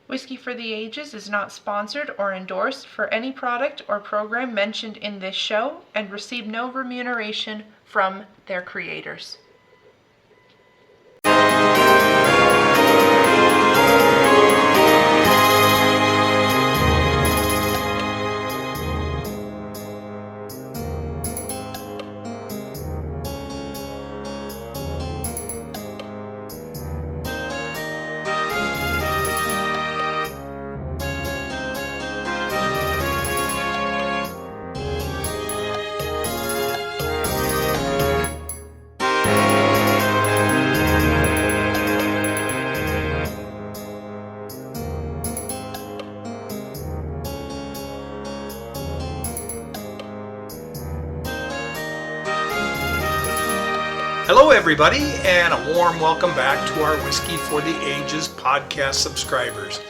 Whiskey for the Ages is not sponsored or endorsed for any product or program mentioned in this show and receive no remuneration from their creators. Hello everybody, and a warm welcome back to our Whiskey for the Ages podcast subscribers.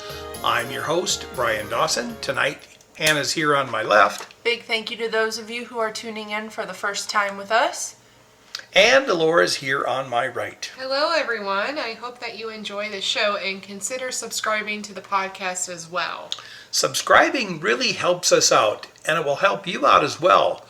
I'm your host, Brian Dawson. Tonight, Hannah's here on my left. Big thank you to those of you who are tuning in for the first time with us. And Laura's here on my right. Hello everyone, I hope that you enjoy the show and consider subscribing to the podcast as well. Subscribing really helps us out, and it will help you out as well.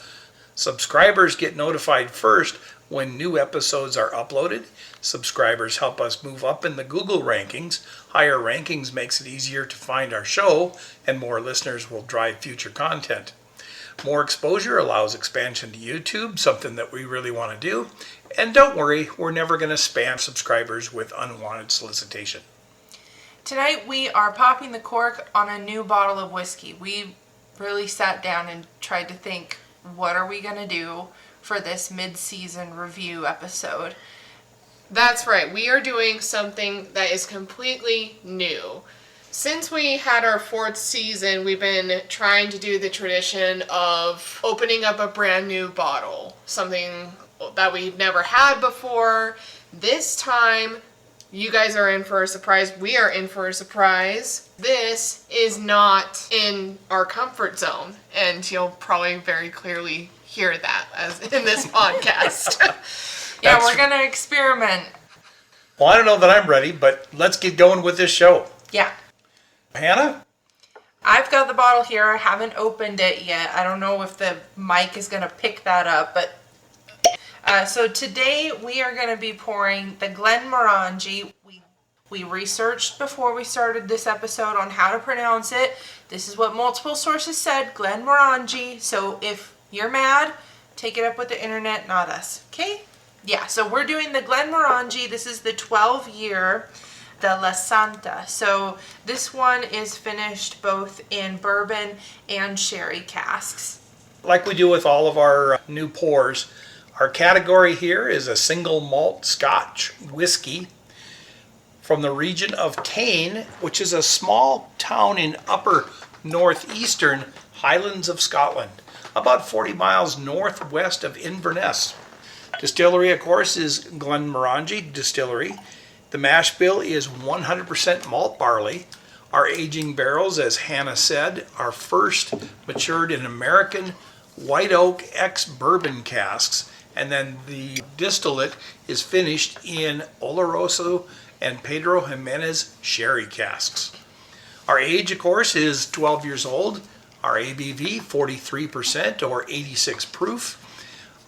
Subscribers get notified first when new episodes are uploaded. Subscribers help us move up in the Google rankings. Higher rankings makes it easier to find our show, and more listeners will drive future content. More exposure allows expansion to YouTube, something that we really want to do. And don't worry, we're never going to spam subscribers with unwanted solicitation. Tonight we are popping the cork on a new bottle of whiskey. We really sat down and tried to think, what are we going to do for this mid-season review episode? That's right, we are doing something that is completely new. Since we had our 4th season, we've been trying to do the tradition of opening up a brand new bottle, something that we've never had before. This time, you guys are in for a surprise. We are in for a surprise. This is not in our comfort zone, and you'll probably very clearly hear that as in this podcast. Yeah, we're going to experiment. Well, I don't know that I'm ready, but let's get going with this show. Yeah. Hannah? I've got the bottle here. I haven't opened it yet. I don't know if the mic is going to pick that up, but so today we are going to be pouring the Glenmorangie. We researched before we started this episode on how to pronounce it. This is what multiple sources said, Glenmorangie. So if you're mad, take it up with the internet, not us. Okay? Yeah, so we're doing the Glenmorangie. This is the 12yr Lasanta. So this one is finished both in bourbon and sherry casks. Like we do with all of our new pours, our category here is a single malt Scotch whiskey from the region of Tain, which is a small town in upper northeastern Highlands of Scotland, about 40 miles northwest of Inverness. Distillery, of course, is Glenmorangie Distillery. The mash bill is 100% malt barley. Our aging barrels, as Hannah said, are first matured in American white oak ex-bourbon casks, and then the distillate is finished in Oloroso and Pedro Jimenez sherry casks. Our age, of course, is 12 years old. Our ABV, 43% or 86 proof.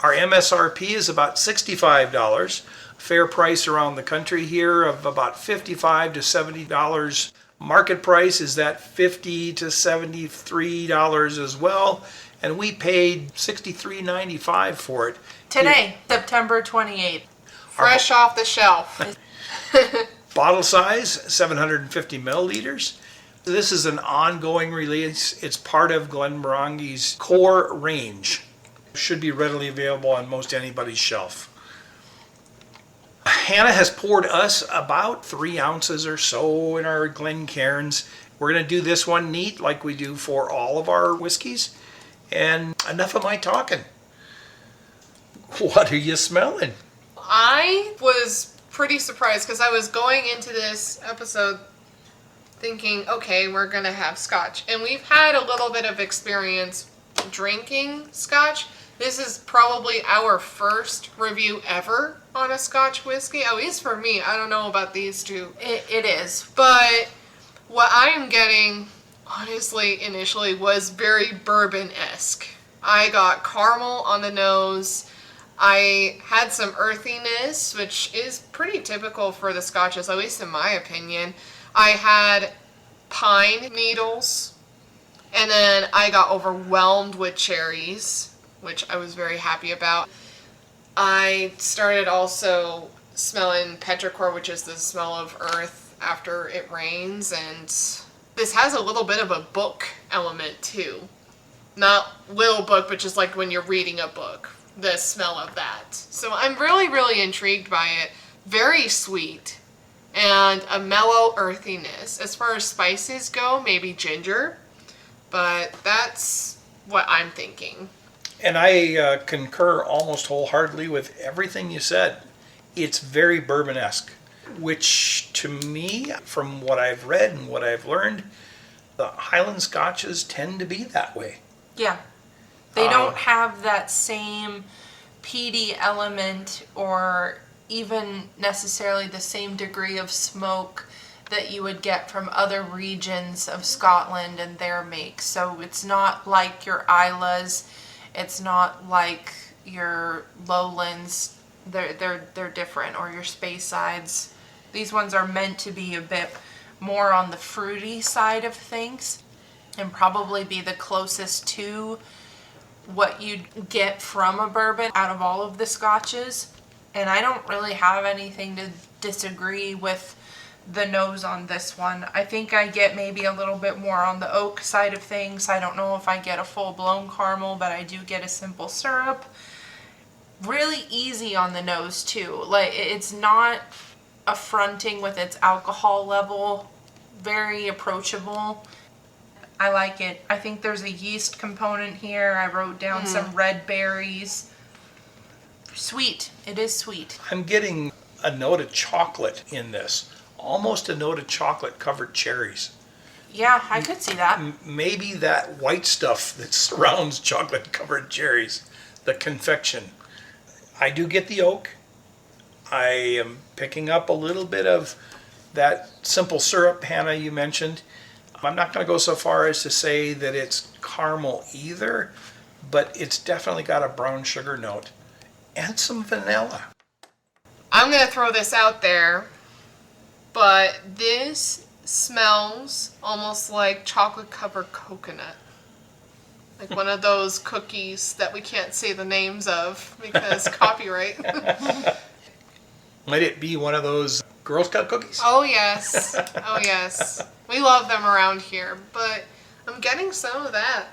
Our MSRP is about $65. Fair price around the country here of about $55 to $70. Market price is that $50 to $73 as well. And we paid $63.95 for it. Today, September 28th. Fresh off the shelf. Bottle size, 750 milliliters. This is an ongoing release. It's part of Glenmorangie's core range. Should be readily available on most anybody's shelf. Hannah has poured us about 3 ounces or so in our Glencairns. We're going to do this one neat like we do for all of our whiskeys. And enough of my talking. What are you smelling? I was pretty surprised because I was going into this episode thinking, okay, we're going to have scotch. And we've had a little bit of experience drinking scotch. This is probably our first review ever on a Scotch whiskey, at least for me. I don't know about these two. It is. But What I am getting, honestly, initially was very bourbon-esque. I got caramel on the nose. I had some earthiness, which is pretty typical for the Scotches, at least in my opinion. I had pine needles, and then I got overwhelmed with cherries, which I was very happy about. I started also smelling petrichor, which is the smell of earth after it rains, and this has a little bit of a book element too. Not little book, but just like when you're reading a book, the smell of that. So I'm really, really intrigued by it. Very sweet and a mellow earthiness. As far as spices go, maybe ginger, but that's what I'm thinking. And I concur almost wholeheartedly with everything you said. It's very bourbon-esque, which to me, from what I've read and what I've learned, the Highland Scotches tend to be that way. Yeah. They don't have that same peaty element or even necessarily the same degree of smoke that you would get from other regions of Scotland and their makes. So it's not like your Islas, it's not like your Lowlands. They're different, or your Speysides. These ones are meant to be a bit more on the fruity side of things and probably be the closest to what you'd get from a bourbon out of all of the Scotches. And I don't really have anything to disagree with the nose on this one. I think I get maybe a little bit more on the oak side of things. I don't know if I get a full-blown caramel, but I do get a simple syrup. Really easy on the nose too. Like, it's not affronting with its alcohol level. Very approachable. I like it. I think there's a yeast component here. I wrote down some red berries. Sweet. It is sweet. I'm getting a note of chocolate in this. Almost a note of chocolate covered cherries. Yeah, I could see that. Maybe that white stuff that surrounds chocolate covered cherries, the confection. I do get the oak. I am picking up a little bit of that simple syrup, Hannah, you mentioned. I'm not going to go so far as to say that it's caramel either, but it's definitely got a brown sugar note and some vanilla. I'm going to throw this out there, but this smells almost like chocolate covered coconut. Like one of those cookies that we can't say the names of because copyright. Might it be one of those Girl Scout cookies? Oh yes. Oh yes. We love them around here, but I'm getting some of that.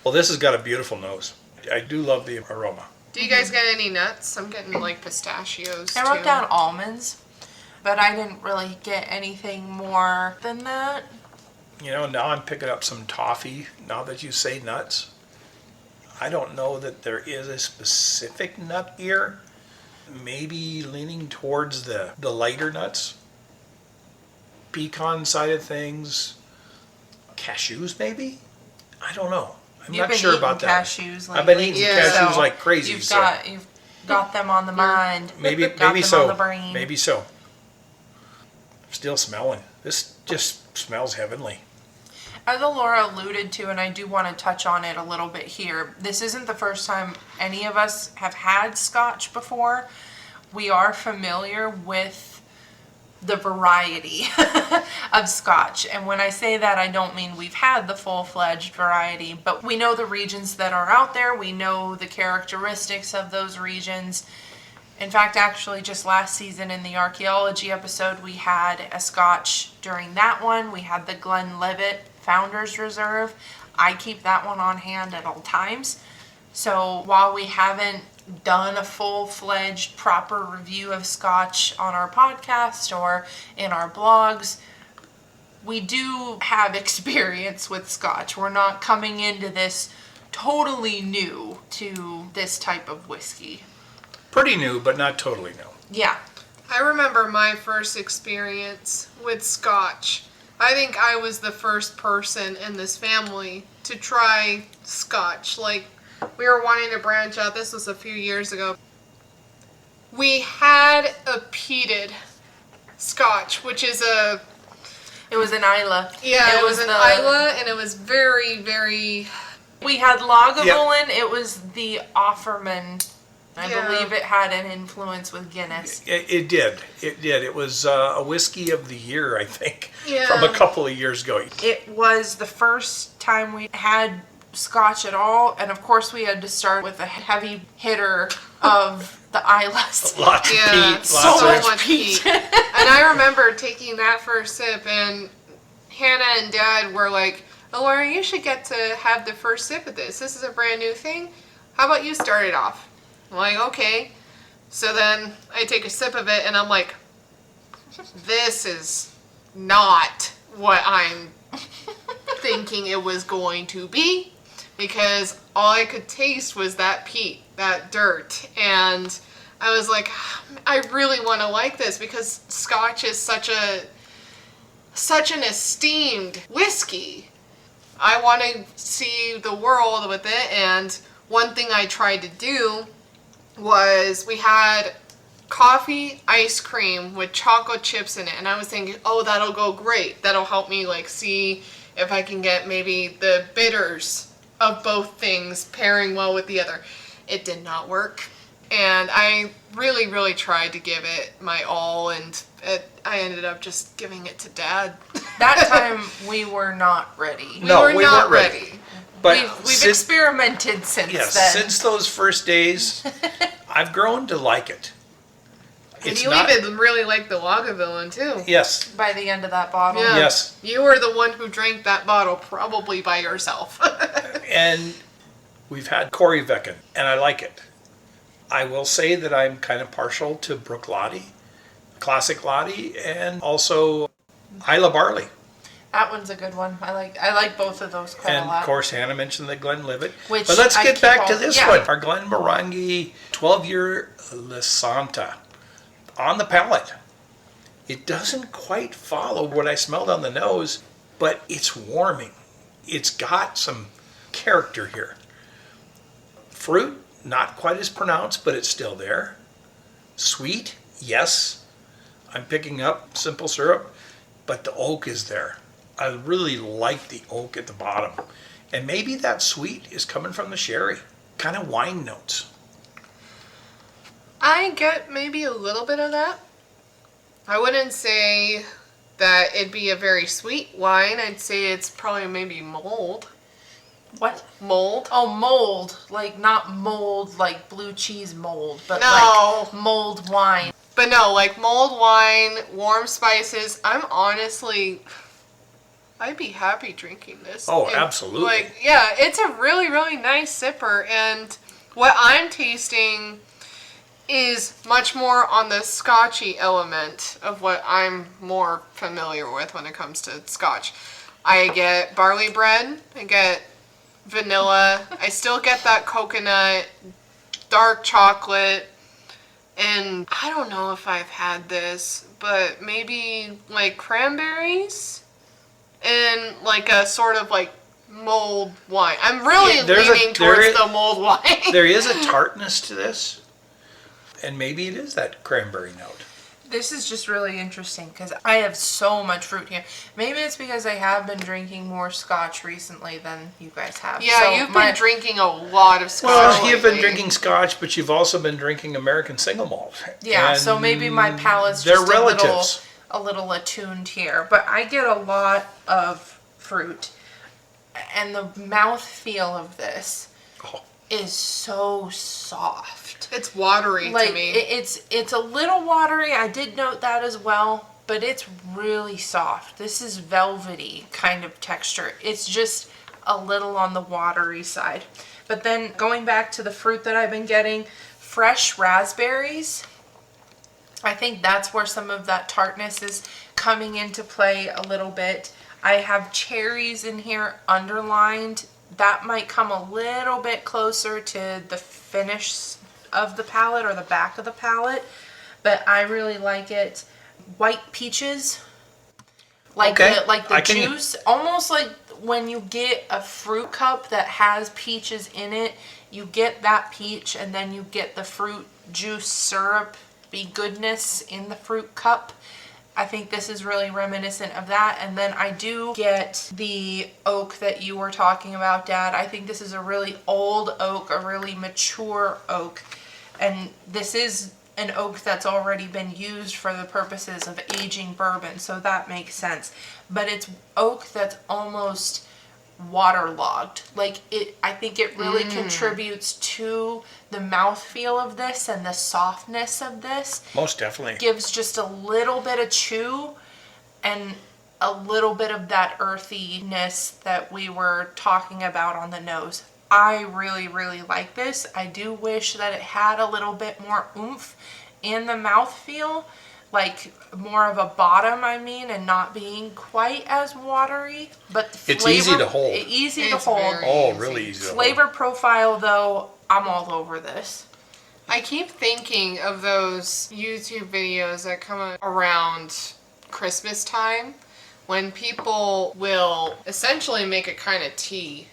Well, this has got a beautiful nose. I do love the aroma. Do you guys get any nuts? I'm getting like pistachios too. I wrote down almonds, but I didn't really get anything more than that. You know, now I'm picking up some toffee, now that you say nuts. I don't know that there is a specific nut here. Maybe leaning towards the lighter nuts. Pecan side of things. Cashews, maybe? I don't know. I'm You've not been sure eating about that. cashews I've been lately, eating Yeah. cashews so like crazy. You've so got them on the mind. maybe got them so. on the brain. Maybe so. Still smelling. This just smells heavenly. As Laura alluded to, and I do want to touch on it a little bit here, this isn't the first time any of us have had Scotch before. We are familiar with the variety of Scotch. And when I say that, I don't mean we've had the full-fledged variety, but we know the regions that are out there. We know the characteristics of those regions. In fact, actually, just last season in the archaeology episode, we had a Scotch during that one. We had the Glenlivet Founders Reserve. I keep that one on hand at all times. So while we haven't done a full-fledged proper review of Scotch on our podcast or in our blogs, we do have experience with Scotch. We're not coming into this totally new to this type of whiskey. Pretty new, but not totally new. Yeah. I remember my first experience with Scotch. I think I was the first person in this family to try Scotch. Like, we were wanting to branch out. This was a few years ago. We had a peated Scotch, which is It It was an Isla. Yeah, it was an Isla, and it was very, very... We had Lagavulin. It was the Offerman. I believe it had an influence with Guinness. It did. It did. It was a whiskey of the year, I think, Yeah. from a couple of years ago. It was the first time we had Scotch at all, and of course we had to start with a heavy hitter of the Islas. Lots of peat. So Lots of much peat. And I remember taking that first sip, and Hannah and Dad were like, "Oh, Laura, you should get to have the first sip of this. This is a brand new thing. How about you start it off?" I'm like, okay. So then I take a sip of it, and I'm like, this is not what I'm thinking it was going to be, because all I could taste was that peat, that dirt, and I was like, I really want to like this, because Scotch is such an esteemed whiskey. I want to see the world with it, and one thing I tried to do was we had coffee ice cream with chocolate chips in it, and I was thinking, oh, that'll go great. That'll help me like see if I can get maybe the bitters of both things pairing well with the other. It did not work, and I really, really tried to give it my all, and I ended up just giving it to Dad. That time we were not ready. No, we were not weren't ready. But We've experimented since then. since those first days, I've grown to like it. And you even really like the Lagavulin too. Yes. By the end of that bottle. Yeah. Yes. You were the one who drank that bottle probably by yourself. And we've had Corryvreckan, and I like it. I will say that I'm kind of partial to Brook Lottie, Classic Lottie, and also Isla Barley. That one's a good one. I like both of those quite And a lot. of course, Hannah mentioned the Glenlivet. Which But let's I get keep back to all- this yeah. one. Our Glenmorangie 12yr Lasanta on the palate. It doesn't quite follow what I smelled on the nose, but it's warming. It's got some character here. Fruit, not quite as pronounced, but it's still there. Sweet, yes. I'm picking up simple syrup, but the oak is there. I really like the oak at the bottom. And maybe that sweet is coming from the sherry. Kind of wine notes. I get maybe a little bit of that. I wouldn't say that it'd be a very sweet wine. I'd say it's probably maybe mold. What? Mold? Oh, mold. Like, not mold, like blue cheese mold, but No. like mold wine. But no, like mulled wine, warm spices. I'd be happy drinking this. Oh, absolutely. Like, yeah, it's a really, really nice sipper. And what I'm tasting is much more on the scotchy element of what I'm more familiar with when it comes to Scotch. I get barley bread, I get vanilla, I still get that coconut, dark chocolate, and I don't know if I've had this, but maybe like cranberries and like a sort of like mulled wine. I'm really leaning towards the mulled wine. There is a tartness to this, and maybe it is that cranberry note. This is just really interesting because I have so much fruit here. Maybe it's because I have been drinking more Scotch recently than you guys have. Yeah, So you've been drinking a lot of Scotch. Well, you've been lately. drinking Scotch, but you've also been drinking American single malt. Yeah, And so maybe my palate's they're just relatives. a little attuned here. But I get a lot of fruit. And the mouthfeel of this Oh. is so soft. It's watery Like to me. it's a little watery. I did note that as well, but it's really soft. This is velvety kind of texture. It's just a little on the watery side. But then going back to the fruit that I've been getting, fresh raspberries. I think that's where some of that tartness is coming into play a little bit. I have cherries in here underlined. That might come a little bit closer to the finish of the palate or the back of the palate, but I really like it. White peaches, like Okay. the juice, almost like when you get a fruit cup that has peaches in it, you get that peach and then you get the fruit juice syrup goodness in the fruit cup. I think this is really reminiscent of that. And then I do get the oak that you were talking about, Dad. I think this is a really old oak, a really mature oak. And this is an oak that's already been used for the purposes of aging bourbon, so that makes sense. But it's oak that's almost waterlogged. Like I think it really contributes to the mouthfeel of this and the softness of this. Most definitely. Gives just a little bit of chew and a little bit of that earthiness that we were talking about on the nose. I really, really like this. I do wish that it had a little bit more oomph in the mouthfeel, like more of a bottom, and not being quite as watery. But the It's flavor, easy to hold. Easy to It's hold. very Oh, easy. really easy to hold. Flavor profile, though, I'm all over this. I keep thinking of those YouTube videos that come around Christmas time when people will essentially make a kind of tea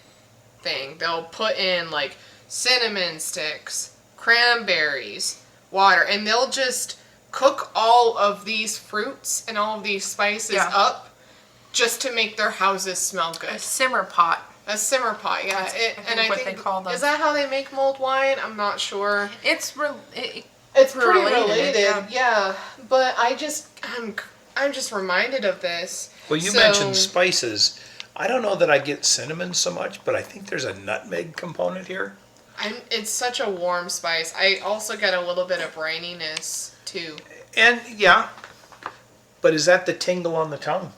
thing. They'll put in like cinnamon sticks, cranberries, water, and they'll just cook all of these fruits and all of these spices up just to make their houses smell A good. simmer pot. A simmer pot, yeah. That's, I think, what they call them. Is that how they make mulled wine? I'm not sure. It's It's pretty related, yeah. yeah. But I'm just reminded of this. Well, you mentioned spices. I don't know that I get cinnamon so much, but I think there's a nutmeg component here. It's such a warm spice. I also get a little bit of brininess too. And yeah, but is that the tingle on the tongue?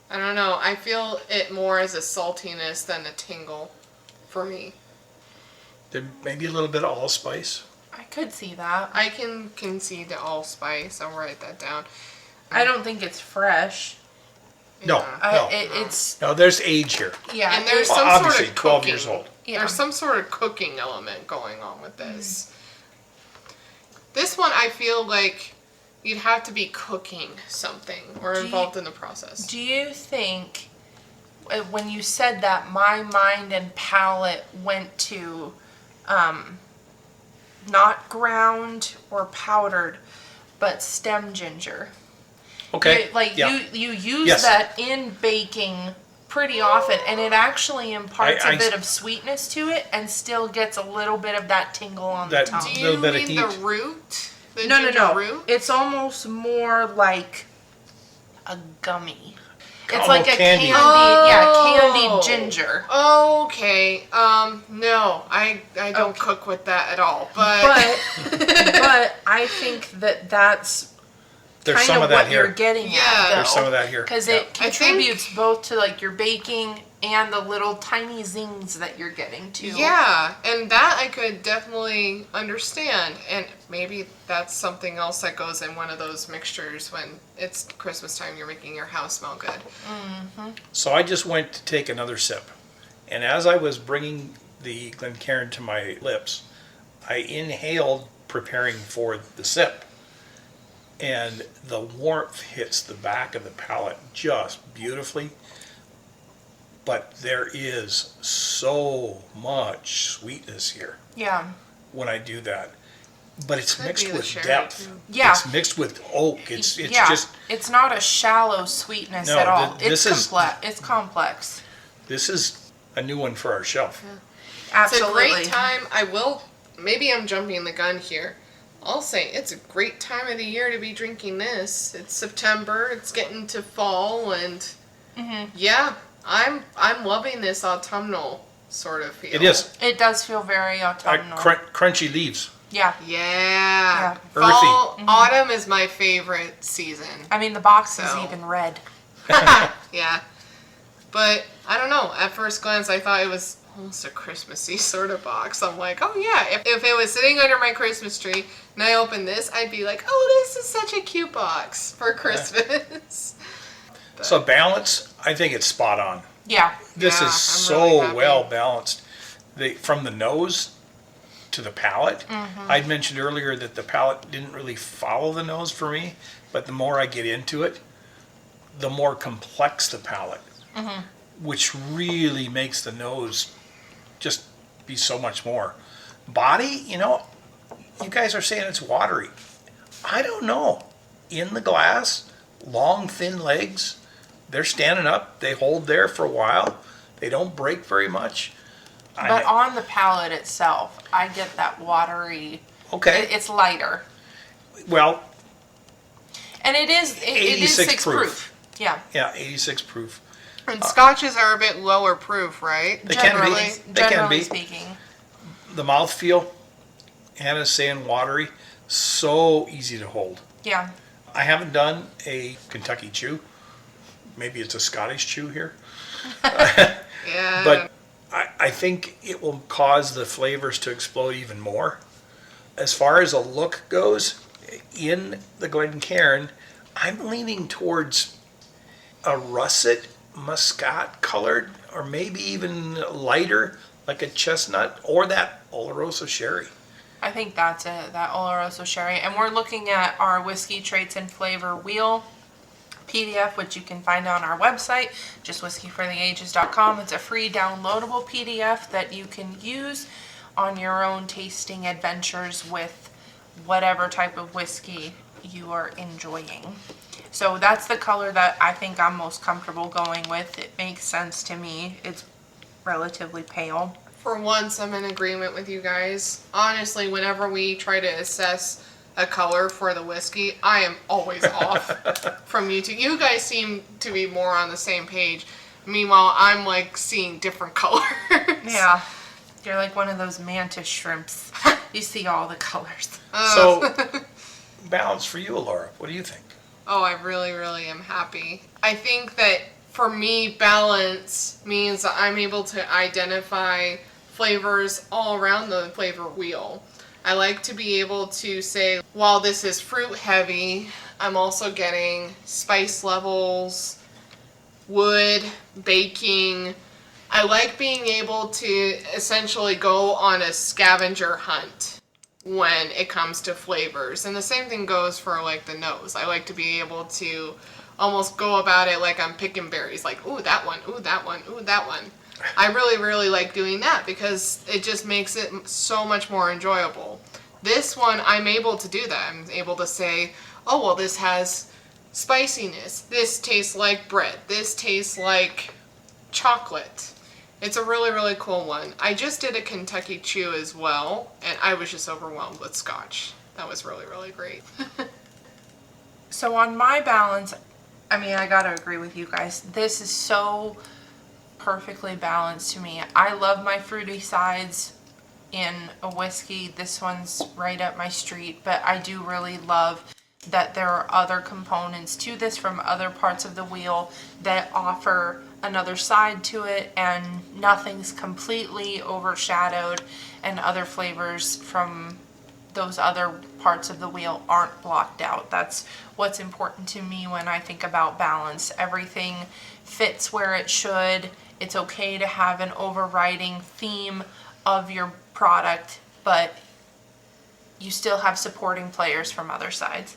I don't know. I feel it more as a saltiness than a tingle for me. There maybe a little bit of allspice. I could see that. I can concede to allspice. I'll write that down. I don't think it's fresh. No, no. It's No, there's age here. yeah. And there's Well, some obviously, sort of 12 cooking. years old. Yeah. There's some sort of cooking element going on with this. This one, I feel like you'd have to be cooking something or involved in the process. Do you think when you said that, my mind and palate went to not ground or powdered, but stem ginger? Okay. You use Yes. that in baking pretty often, and it actually imparts I- a bit of sweetness to it, and still gets a little bit of that tingle on the That- tongue. Do little you bit of mean the heat. root? The No, ginger root? It's almost more like a gummy. It's Almost like a candy. candied ginger. Okay. No, I don't Okay. cook with that at all. But, But I think that's There's kind some of of that what you're here. getting Yeah. at, though. There's some of that here. Because Yeah. it contributes both to like your baking and the little tiny zings that you're getting too. yeah, and that I could definitely understand. And maybe that's something else that goes in one of those mixtures when it's Christmas time. You're making your house smell good. So I just went to take another sip. And as I was bringing the Glencairn to my lips, I inhaled preparing for the sip. And the warmth hits the back of the palate just beautifully. But there is so much sweetness here Yeah. when I do that. But it's Could mixed be the with sherry, depth. too. Yeah. It's mixed with oak. It's yeah. just, It's not a shallow sweetness No, at all. this It's is- complex. It's complex. this is a new one for our shelf. Absolutely. It's a great time. Maybe I'm jumping the gun here. I'll say it's a great time of the year to be drinking this. It's September. It's getting to fall, and yeah, I'm loving this autumnal sort of feel. It is. It does feel very autumnal. Crunchy leaves. Yeah. Yeah. Earthy. Fall, autumn is my favorite season. I mean, the box is So. even red. Yeah. But I don't know. At first glance, I thought it was almost a Christmassy sort of box. I'm like, oh yeah, if it was sitting under my Christmas tree and I opened this, I'd be like, oh, this is such a cute box for Christmas. So balance, I think it's spot on. Yeah. This Yeah, is I'm so really happy. well balanced. From the nose to the palate. I'd mentioned earlier that the palate didn't really follow the nose for me, but the more I get into it, the more complex the palate, which really makes the nose just be so much more. Body, you guys are saying it's watery. I don't know. In the glass, long, thin legs. They're standing up. They hold there for a while. They don't break very much. But on the palate itself, I get that watery. Okay. It's lighter. Well, And it is 6 proof. Yeah. yeah, 86 proof. And scotches are a bit lower proof, right? They can be. They can Generally be. speaking. The mouthfeel, Hannah's saying watery, so easy to hold. Yeah. I haven't done a Kentucky chew. Maybe it's a Scottish chew here. Yeah. But I think it will cause the flavors to explode even more. As far as a look goes, in the Glencairn, I'm leaning towards a russet muscat colored, or maybe even lighter, like a chestnut, or that Oloroso sherry. I think that's it, that Oloroso sherry. And we're looking at our whiskey traits and flavor wheel PDF, which you can find on our website, just whiskeyfortheages.com. It's a free downloadable PDF that you can use on your own tasting adventures with whatever type of whiskey you are enjoying. So that's the color that I think I'm most comfortable going with. It makes sense to me. It's relatively pale. For once, I'm in agreement with you guys. Honestly, whenever we try to assess a color for the whiskey, I am always off from you two. You guys seem to be more on the same page. Meanwhile, I'm like seeing different colors. Yeah. You're like one of those mantis shrimps. You see all the colors. So, balance for you, Laura. What do you think? Oh, I really, really am happy. I think that for me, balance means that I'm able to identify flavors all around the flavor wheel. I like to be able to say, while this is fruit heavy, I'm also getting spice levels, wood, baking. I like being able to essentially go on a scavenger hunt when it comes to flavors. And the same thing goes for like the nose. I like to be able to almost go about it like I'm picking berries, like, ooh, that one, ooh, that one, ooh, that one. I really, really like doing that because it just makes it so much more enjoyable. This one, I'm able to do that. I'm able to say, oh, well, this has spiciness. This tastes like bread. This tastes like chocolate. It's a really, really cool one. I just did a Kentucky Chew as well, and I was just overwhelmed with scotch. That was really, really great. So on my balance, I mean, I gotta agree with you guys. This is so perfectly balanced to me. I love my fruity sides in a whiskey. This one's right up my street, but I do really love that there are other components to this from other parts of the wheel that offer another side to it, and nothing's completely overshadowed, and other flavors from those other parts of the wheel aren't blocked out. That's what's important to me when I think about balance. Everything fits where it should. It's okay to have an overriding theme of your product, but you still have supporting players from other sides.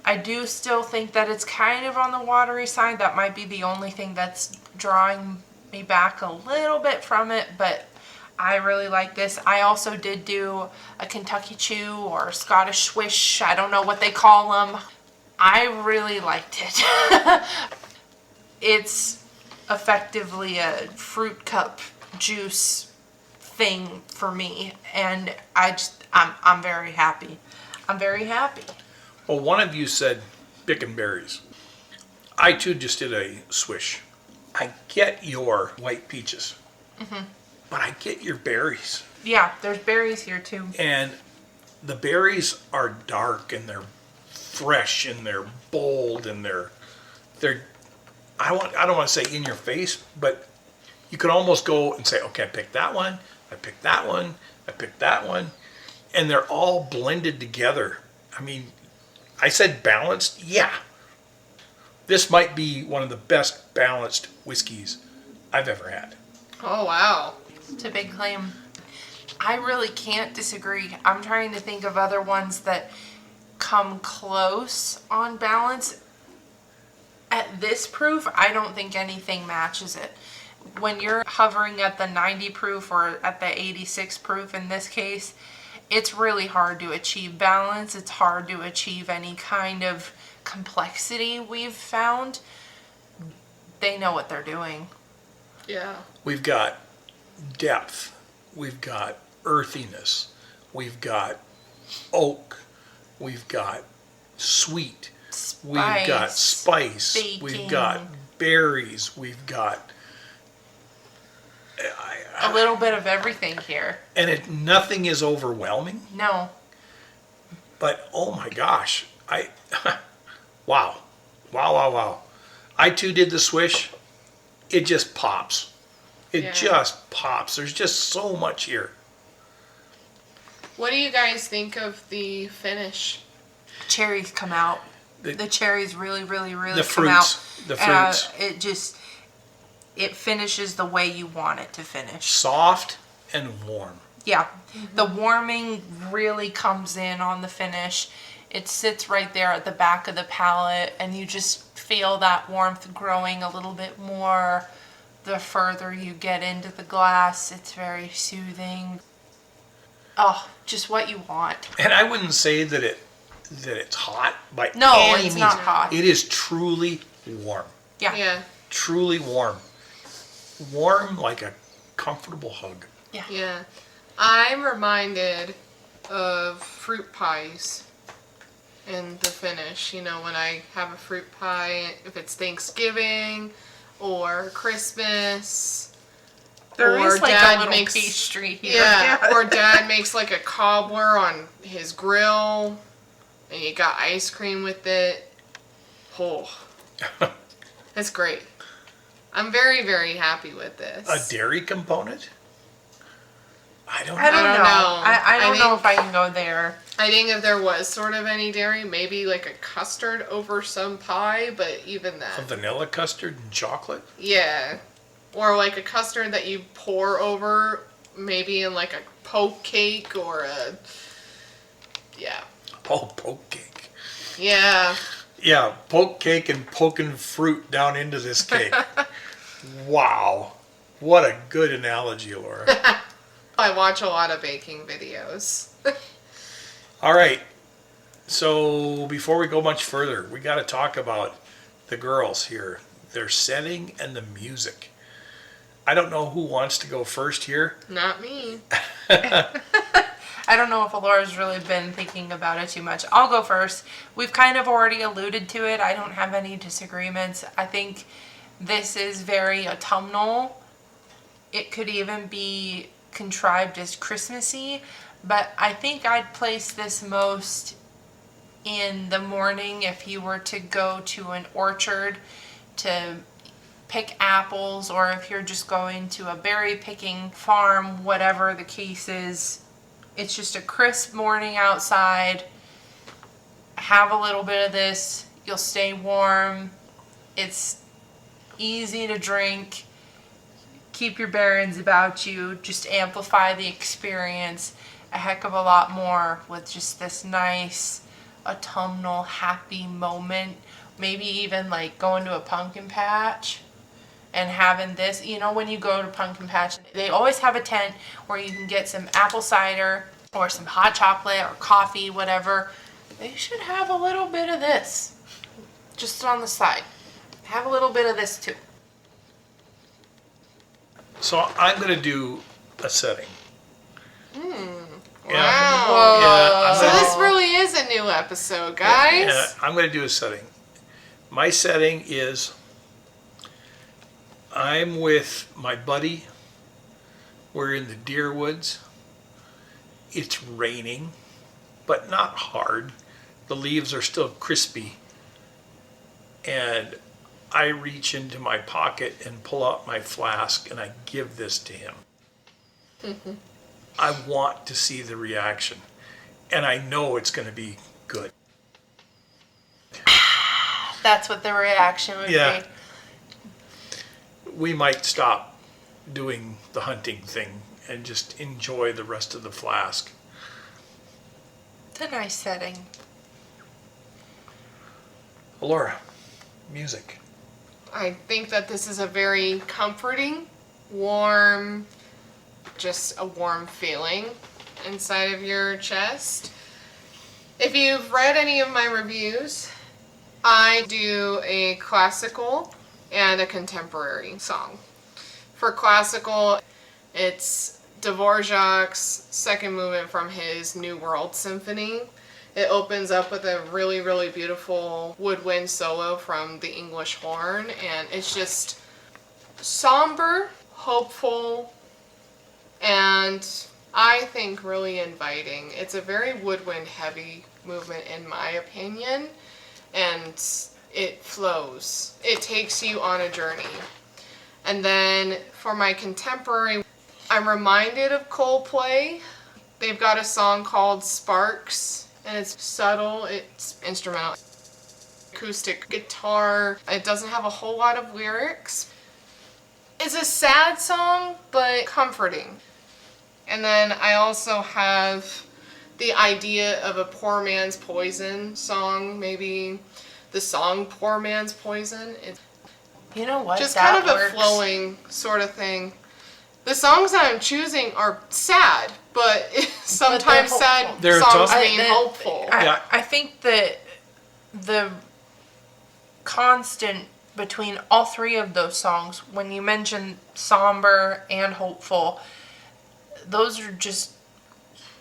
I do still think that it's kind of on the watery side. That might be the only thing that's drawing me back a little bit from it, but I really like this. I also did do a Kentucky Chew or Scottish Swish. I don't know what they call them. I really liked it. It's effectively a fruit cup juice thing for me, and I'm very happy. I'm very happy. Well, one of you said picking berries. I too just did a swish. I get your white peaches, but I get your berries. Yeah, there's berries here too. And the berries are dark and they're fresh and they're bold and they're I don't want to say in your face, but you could almost go and say, okay, I picked that one, I picked that one, I picked that one, and they're all blended together. I mean, I said balanced, yeah. This might be one of the best balanced whiskeys I've ever had. Oh, wow. It's a big claim. I really can't disagree. I'm trying to think of other ones that come close on balance. At this proof, I don't think anything matches it. When you're hovering at the 90 proof or at the 86 proof in this case, it's really hard to achieve balance. It's hard to achieve any kind of complexity we've found, they know what they're doing. Yeah. We've got depth. We've got earthiness. We've got oak. We've got sweet. We've got spice. Baking. We've got berries. We've got A little bit of everything here. and nothing is overwhelming. No. But oh my gosh, wow. I too did the swish. It just pops. It just pops. There's just so much here. What do you guys think of the finish? Cherries come out. The cherries really The come out. fruits. The fruits. It finishes the way you want it to finish. Soft and warm. Yeah. The warming really comes in on the finish. It sits right there at the back of the palate, and you just feel that warmth growing a little bit more the further you get into the glass. It's very soothing. Oh, just what you want. And I wouldn't say that it's hot by any No, means. it's not hot. It is truly warm. Yeah. Yeah. Truly warm. Warm like a comfortable hug. Yeah. Yeah. I'm reminded of fruit pies in the finish. You know, when I have a fruit pie, if it's Thanksgiving or Christmas. There or is like Dad a little makes, pastry here. Yeah, or Dad makes like a cobbler on his grill, and you got ice cream with it. Oh, that's great. I'm very, very happy with this. A dairy component? I don't know. I don't know. know. I don't know think- if I can go there. I think if there was sort of any dairy, maybe like a custard over some pie, but even A that. vanilla custard and chocolate? Yeah. Or like a custard that you pour over, maybe in like a poke cake or a. Yeah. Oh, poke cake. Yeah. Yeah, poke cake and poking fruit down into this cake. Wow. What a good analogy, Laura. I watch a lot of baking videos. All right. So before we go much further, we got to talk about the girls here, their setting and the music. I don't know who wants to go first here. Not me. I don't know if Alora's really been thinking about it too much. I'll go first. We've kind of already alluded to it. I don't have any disagreements. I think this is very autumnal. It could even be contrived as Christmassy, but I think I'd place this most in the morning if you were to go to an orchard to pick apples, or if you're just going to a berry picking farm, whatever the case is. It's just a crisp morning outside. Have a little bit of this. You'll stay warm. It's easy to drink. Keep your bearings about you. Just amplify the experience a heck of a lot more with just this nice autumnal happy moment. Maybe even like going to a pumpkin patch and having this. You know, when you go to pumpkin patch, they always have a tent where you can get some apple cider or some hot chocolate or coffee, whatever. They should have a little bit of this just on the side. Have a little bit of this too. So I'm going to do a setting. Wow. Yeah, So this really is a new episode, guys. Yeah, I'm going to do a setting. My setting is I'm with my buddy. We're in the deer woods. It's raining, but not hard. The leaves are still crispy. And I reach into my pocket and pull out my flask and I give this to him. I want to see the reaction. And I know it's going to be good. That's what the reaction would Yeah. be. We might stop doing the hunting thing and just enjoy the rest of the flask. It's a nice setting. Laura, music. I think that this is a very comforting, warm, just a warm feeling inside of your chest. If you've read any of my reviews, I do a classical and a contemporary song. For classical, it's Dvorak's second movement from his New World Symphony. It opens up with a really, really beautiful woodwind solo from the English horn, and it's just somber, hopeful, and I think really inviting. It's a very woodwind heavy movement in my opinion, and it flows. It takes you on a journey. And then for my contemporary, I'm reminded of Coldplay. They've got a song called Sparks, and it's subtle, it's instrumental, acoustic guitar. It doesn't have a whole lot of lyrics. It's a sad song, but comforting. And then I also have the idea of a Poor Man's Poison song, maybe the song Poor Man's Poison. It's You know what? just that kind of works. a flowing sort of thing. The songs that I'm choosing are sad, but sometimes sad hopeful. They're songs tough. mean hopeful. Yeah. I think that the constant between all three of those songs, when you mention somber and hopeful, those are just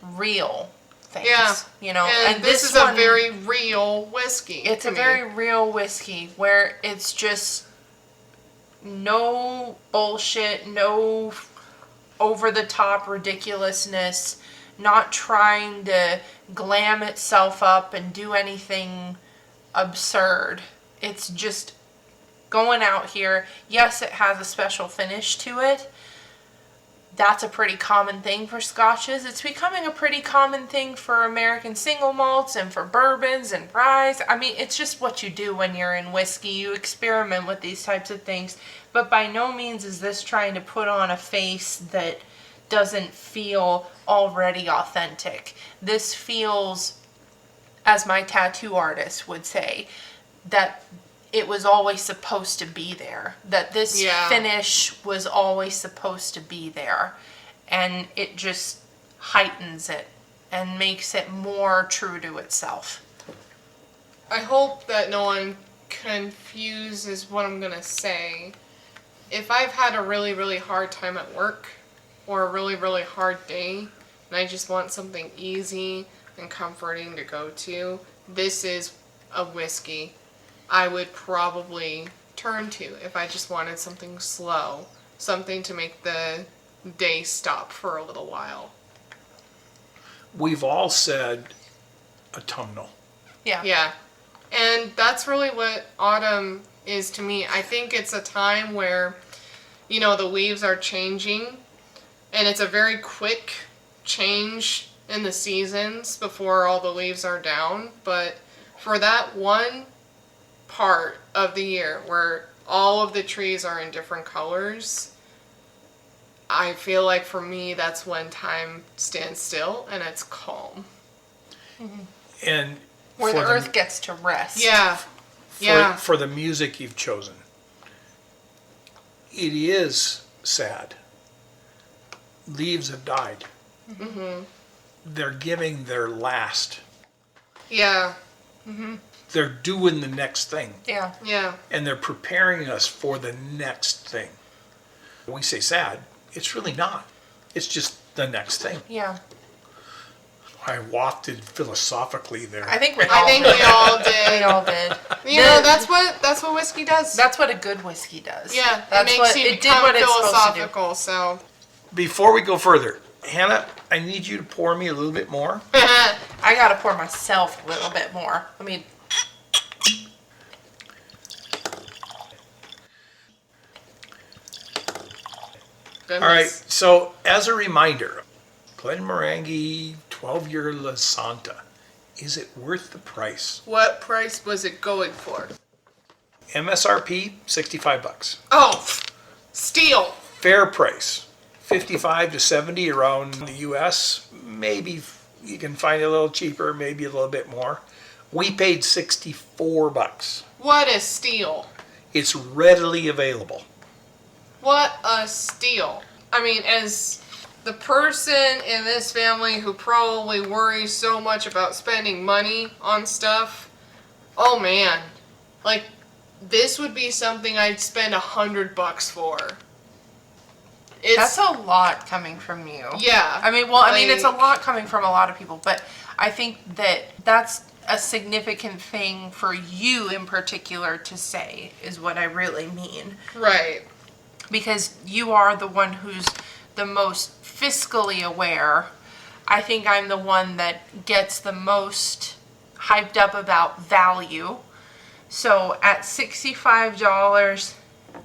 real things. Yeah. You know, and this is one, a very real whiskey. it's to a me. very real whiskey where it's just no bullshit, no over the top ridiculousness, not trying to glam itself up and do anything absurd. It's just going out here. Yes, it has a special finish to it. That's a pretty common thing for scotches. It's becoming a pretty common thing for American single malts and for bourbons and rye. I mean, it's just what you do when you're in whiskey. You experiment with these types of things. But by no means is this trying to put on a face that doesn't feel already authentic. This feels, as my tattoo artist would say, that it was always supposed to be there. That this finish was always supposed to be there. And it just heightens it and makes it more true to itself. I hope that no one confuses what I'm going to say. If I've had a really, really hard time at work or a really, really hard day and I just want something easy and comforting to go to, this is a whiskey I would probably turn to if I just wanted something slow, something to make the day stop for a little while. We've all said autumnal. Yeah. Yeah. And that's really what autumn is to me. I think it's a time where, you know, the leaves are changing and it's a very quick change in the seasons before all the leaves are down. But for that one part of the year where all of the trees are in different colors, I feel like for me that's when time stands still and it's calm. And Where for the earth gets to rest. Yeah. For the music you've chosen, it is sad. Leaves have died. Mm-hmm. They're giving their last. Yeah. They're doing the next thing. Yeah. Yeah. And they're preparing us for the next thing. When we say sad, it's really not. It's just the next thing. Yeah. I wafted philosophically there. I think we all I think did. we all did. We all did. You know, that's what whiskey does. That's what a good whiskey does. Yeah, it That's makes what, you it did become what it's supposed to do. philosophical, so. Before we go further, Hannah, I need you to pour me a little bit more. I gotta pour myself a little bit more. I mean, All right, so as a reminder, Glenmorangie 12yr Lasanta, is it worth the price? What price was it going for? MSRP, $65. Oh, steal. Fair price, 55 to 70 around the US. Maybe you can find it a little cheaper, maybe a little bit more. We paid $64. What a steal. It's readily available. What a steal. I mean, as the person in this family who probably worries so much about spending money on stuff, oh man, Like, this would be something I'd spend $100 for. That's a lot coming from you. Yeah. I mean, it's a lot coming from a lot of people, but I think that that's a significant thing for you in particular to say, is what I really mean. Right. Because you are the one who's the most fiscally aware. I think I'm the one that gets the most hyped up about value. So at $65,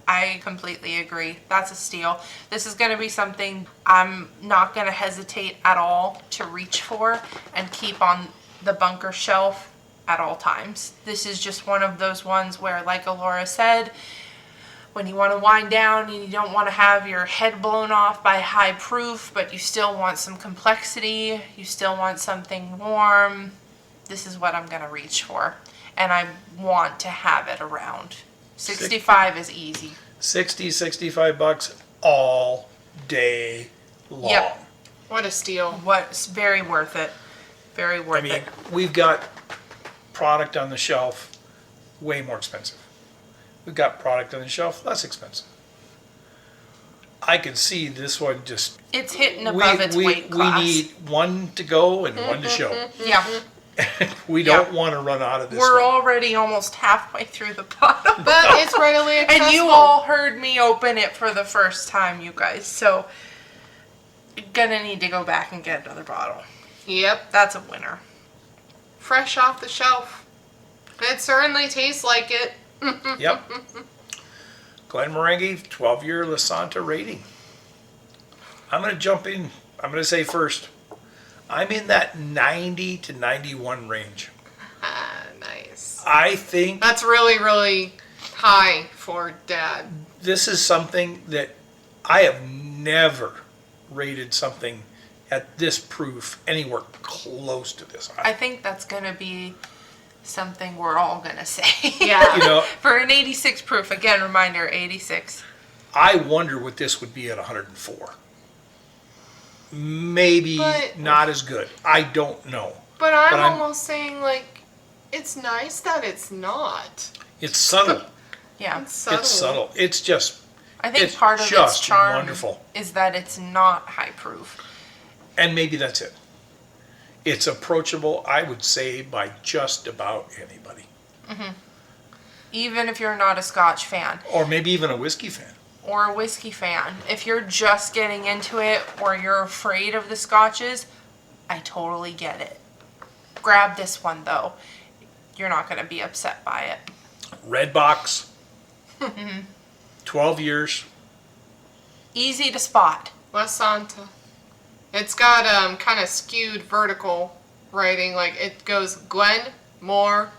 I completely agree. That's a steal. This is going to be something I'm not going to hesitate at all to reach for and keep on the bunker shelf at all times. This is just one of those ones where, like Alora said, when you want to wind down and you don't want to have your head blown off by high proof, but you still want some complexity, you still want something warm, this is what I'm going to reach for. And I want to have it around. 65 is easy. 65 bucks all day long. Yep. What a steal. What's very worth it. Very worth it. We've got product on the shelf way more expensive. We've got product on the shelf less expensive. I could see this one just... It's hitting above its weight class. We need one to go and one to show. Yeah. We don't want to run out of this We're one. already almost halfway through the bottle. But it's readily accessible. And you all heard me open it for the first time, you guys. So, you're gonna need to go back and get another bottle. Yep. That's a winner. Fresh off the shelf. It certainly tastes like it. Yep. Glenmorangie 12yr Lasanta rating. I'm going to jump in. I'm going to say first, I'm in that 90 to 91 range. Nice. I think That's really, really high for Dad. this is something that I have never rated something at this proof anywhere close to this. I think that's gonna be something we're all gonna say. Yeah. You know, For an 86 proof, again, reminder, 86. I wonder what this would be at 104. Maybe But- not as good. I don't know. But I'm But I'm- almost saying, like, it's nice that it's not. It's subtle. Yeah. It's subtle. It's subtle. It's just, I think it's part of its just charm wonderful. is that it's not high proof. and maybe that's it. It's approachable, I would say, by just about anybody. Even if you're not a Scotch fan Or maybe even a whiskey fan. or a whiskey fan. If you're just getting into it or you're afraid of the Scotches, I totally get it. Grab this one though. You're not going to be upset by it. Red box. 12 years. Easy to spot. Lasanta. It's got kind of skewed vertical writing. Like, it goes Glenmorangie.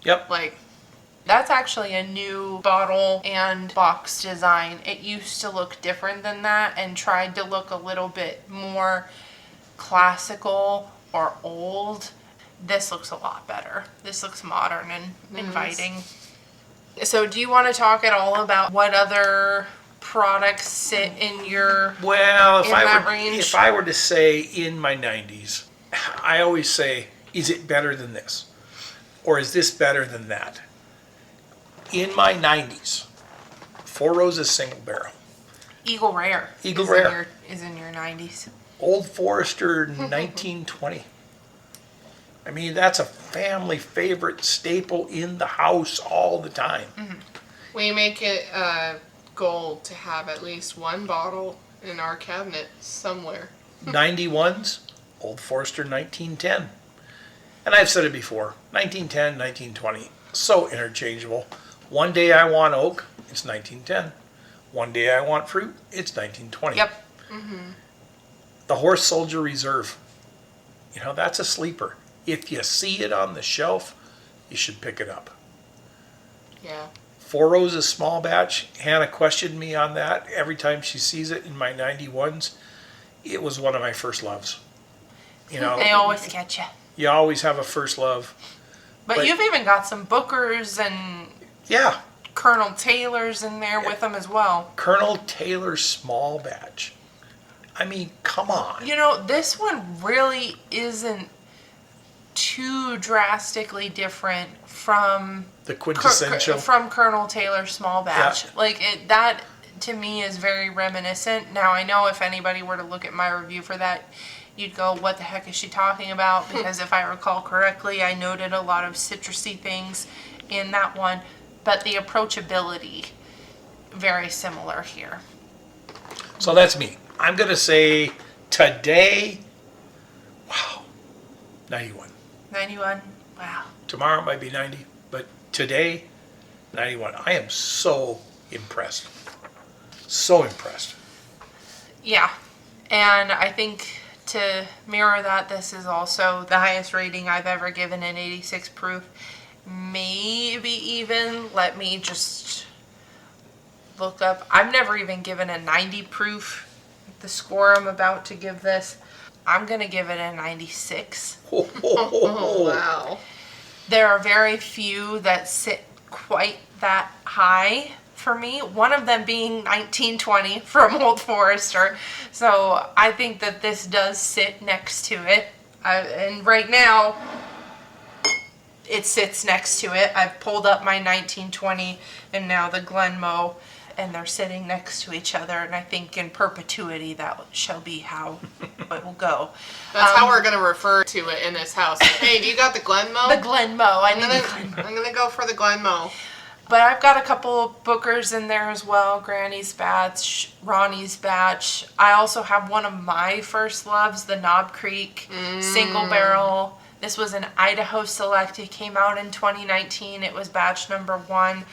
Yep. Like, That's actually a new bottle and box design. It used to look different than that and tried to look a little bit more classical or old. This looks a lot better. This looks modern and inviting. So do you want to talk at all about what other products sit in your... Well, In that range? if I were to say in my 90s, I always say, is it better than this? Or is this better than that? In my 90s, Four Roses single barrel. Eagle Rare. Eagle is Rare. Is in your 90s. Old Forester 1920. I mean, that's a family favorite staple in the house all the time. we make it a goal to have at least one bottle in our cabinet somewhere. 91s, Old Forester 1910. And I've said it before, 1910, 1920, so interchangeable. One day I want oak, it's 1910. One day I want fruit, it's 1920. Yep. The Horse Soldier Reserve, you know, that's a sleeper. If you see it on the shelf, you should pick it up. Yeah. Four Roses small batch, Hannah questioned me on that every time she sees it in my 91s. It was one of my first loves. You know, They always catch you. you always have a first love. But you've even got some Bookers and Yeah, Colonel Taylors in there with them as well. Colonel Taylor small batch. I mean, come on. You know, this one really isn't too drastically different from The quintessential. from Colonel Taylor's small batch. Yeah. Like that to me is very reminiscent. Now I know if anybody were to look at my review for that, you'd go, what the heck is she talking about? Because if I recall correctly, I noted a lot of citrusy things in that one, but the approachability, very similar here. So that's me. I'm going to say today, wow, 91. 91, wow. Tomorrow it might be 90, but today, 91. I am so impressed. So impressed. Yeah, and I think to mirror that, this is also the highest rating I've ever given an 86 proof. Maybe even, let me just look up. I've never even given a 90 proof. The score I'm about to give this, I'm going to give it a 96. Oh, wow. There are very few that sit quite that high for me. One of them being 1920 from Old Forester. So I think that this does sit next to it. And right now, it sits next to it. I've pulled up my 1920 and now the Glenmorangie, and they're sitting next to each other. And I think in perpetuity that shall be how it will go. That's how we're going to refer to it in this house. Hey, do you got the Glenmorangie? The Glenmorangie. I need the Glenmorangie. I'm going to go for the Glenmorangie. But I've got a couple Bookers in there as well. Granny's batch, Ronnie's batch. I also have one of my first loves, the Knob Creek single barrel. This was an Idaho Select. It came out in 2019. It was batch number 1.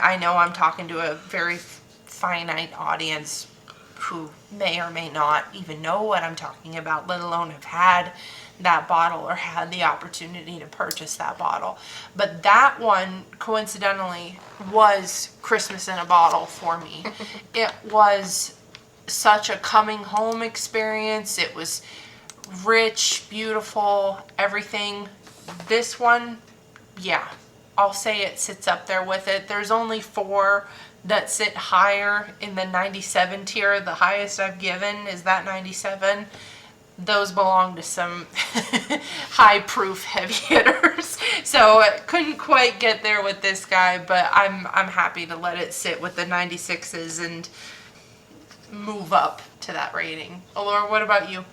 I know I'm talking to a very finite audience who may or may not even know what I'm talking about, let alone have had that bottle or had the opportunity to purchase that bottle. But that one, coincidentally, was Christmas in a bottle for me. It was such a coming home experience. It was rich, beautiful, everything. This one, yeah, I'll say it sits up there with it. There's only 4 that sit higher in the 97 tier. The highest I've given is that 97. Those belong to some high proof heavy hitters. So I couldn't quite get there with this guy, but I'm happy to let it sit with the 96s and move up to that rating. Laura, what about you?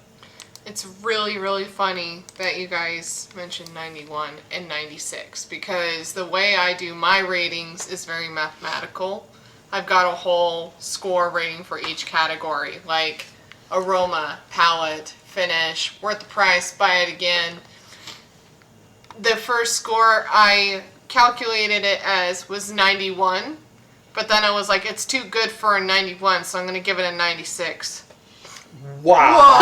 It's really, really funny that you guys mentioned 91 and 96 because the way I do my ratings is very mathematical. I've got a whole score rating for each category, like aroma, palate, finish, worth the price, buy it again. The first score I calculated it as was 91, but then I was like, it's too good for a 91, so I'm going to give it a 96. Wow.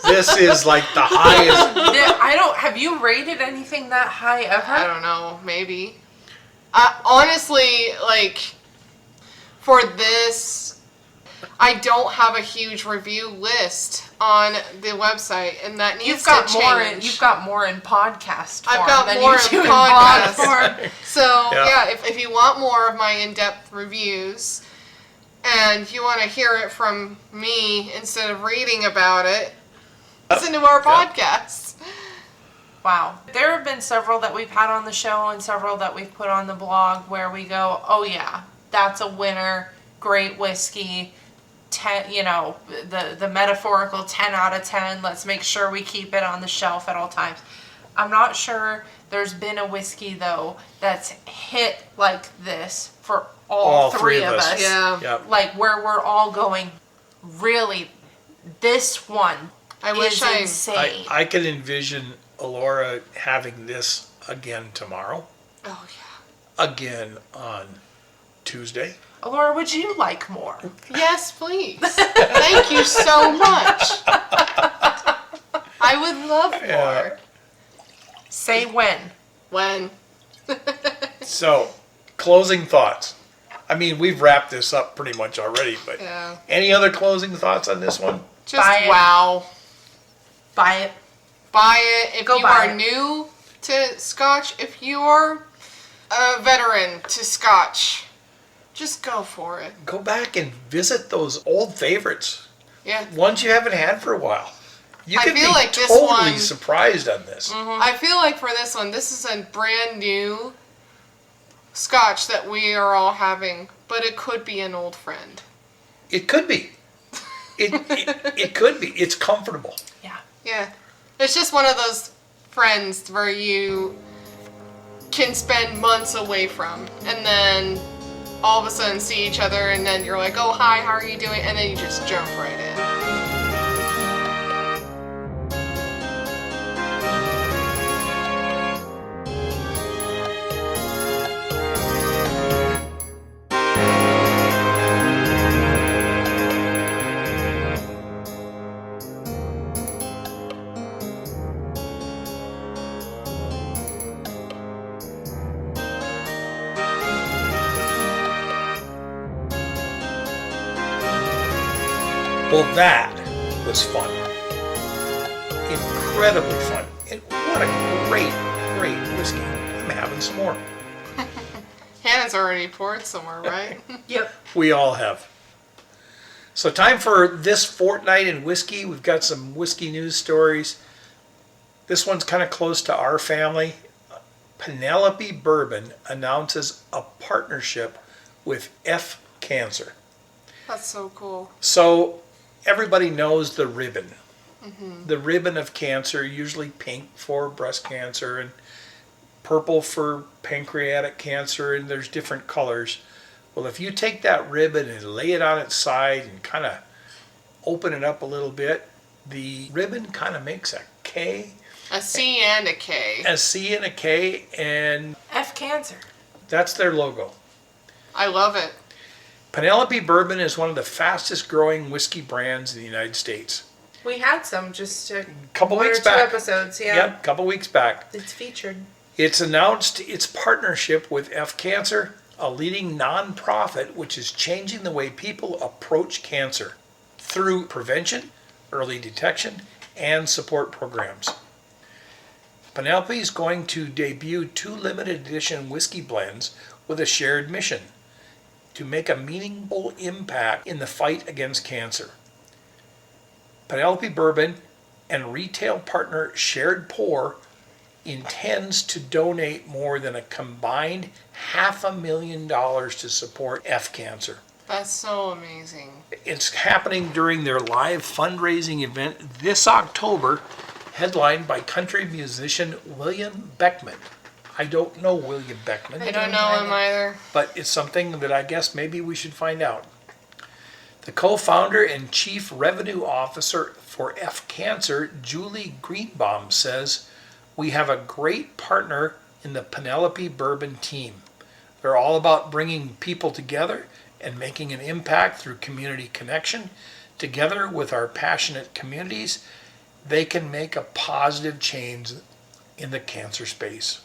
This is like the highest. Have you rated anything that high ever? I don't know, maybe. Honestly, like, for this, I don't have a huge review list on the website, and that needs to change. You've got more in podcast form. I've got than more you in do podcast blog form. So, Yeah. if you want more of my in-depth reviews, and you want to hear it from me instead of reading about it, listen to our podcast. Wow. There have been several that we've had on the show and several that we've put on the blog where we go, oh yeah, that's a winner, great whiskey, 10, the metaphorical 10 out of 10. Let's make sure we keep it on the shelf at all times. I'm not sure there's been a whiskey though that's hit like this for all three of us. Yeah. Yep. Like where we're all going, really, this one I is wish insane. I could envision Alora having this again tomorrow, Oh, yeah. again on Tuesday. Laura, would you like more? Yes, please. Thank you so much. I would love more. Yeah. Say when. When? So, closing thoughts. I mean, we've wrapped this up pretty much already, but Yeah. any other closing thoughts on this one? Just Buy it. wow. Buy it. Buy it if Go you buy are it. new to Scotch. If you're a veteran to Scotch, just go for it. Go back and visit those old favorites, Yeah. ones you haven't had for a while. You I can feel be like this totally one- surprised on this. I feel like for this one, this is a brand new scotch that we are all having, but it could be an old friend. It could be. It could be. It's comfortable. Yeah. Yeah. It's just one of those friends where you can spend months away from, and then all of a sudden see each other, and then you're like, oh, hi, how are you doing? And then you just jump right in. Well, that was fun. Incredibly fun. And what a great whiskey. I'm having some more. Hannah's already poured somewhere, right? Yep. We all have. So time for this fortnight in whiskey. We've got some whiskey news stories. This one's kind of close to our family. Penelope Bourbon announces a partnership with F Cancer. That's so cool. So everybody knows the ribbon. The ribbon of cancer, usually pink for breast cancer and purple for pancreatic cancer, and there's different colors. Well, if you take that ribbon and lay it on its side and kind of open it up a little bit, the ribbon kind of makes a K, A C and a K. a C and a K, and F Cancer. that's their logo. I love it. Penelope Bourbon is one of the fastest growing whiskey brands in the United States. We had some just a Couple one weeks or two back. episodes. Yeah. Yep, couple weeks back. It's featured. It's announced its partnership with F Cancer, a leading nonprofit which is changing the way people approach cancer through prevention, early detection, and support programs. Penelope is going to debut 2 limited edition whiskey blends with a shared mission to make a meaningful impact in the fight against cancer. Penelope Bourbon and retail partner Shared Pour intends to donate more than a combined $500,000 to support F Cancer. That's so amazing. It's happening during their live fundraising event this October, headlined by country musician William Beckman. I don't know William Beckman, I don't know him either. but it's something that I guess maybe we should find out. The co-founder and chief revenue officer for F Cancer, Julie Greenbaum, says, "We have a great partner in the Penelope Bourbon team. They're all about bringing people together and making an impact through community connection. Together with our passionate communities, they can make a positive change in the cancer space."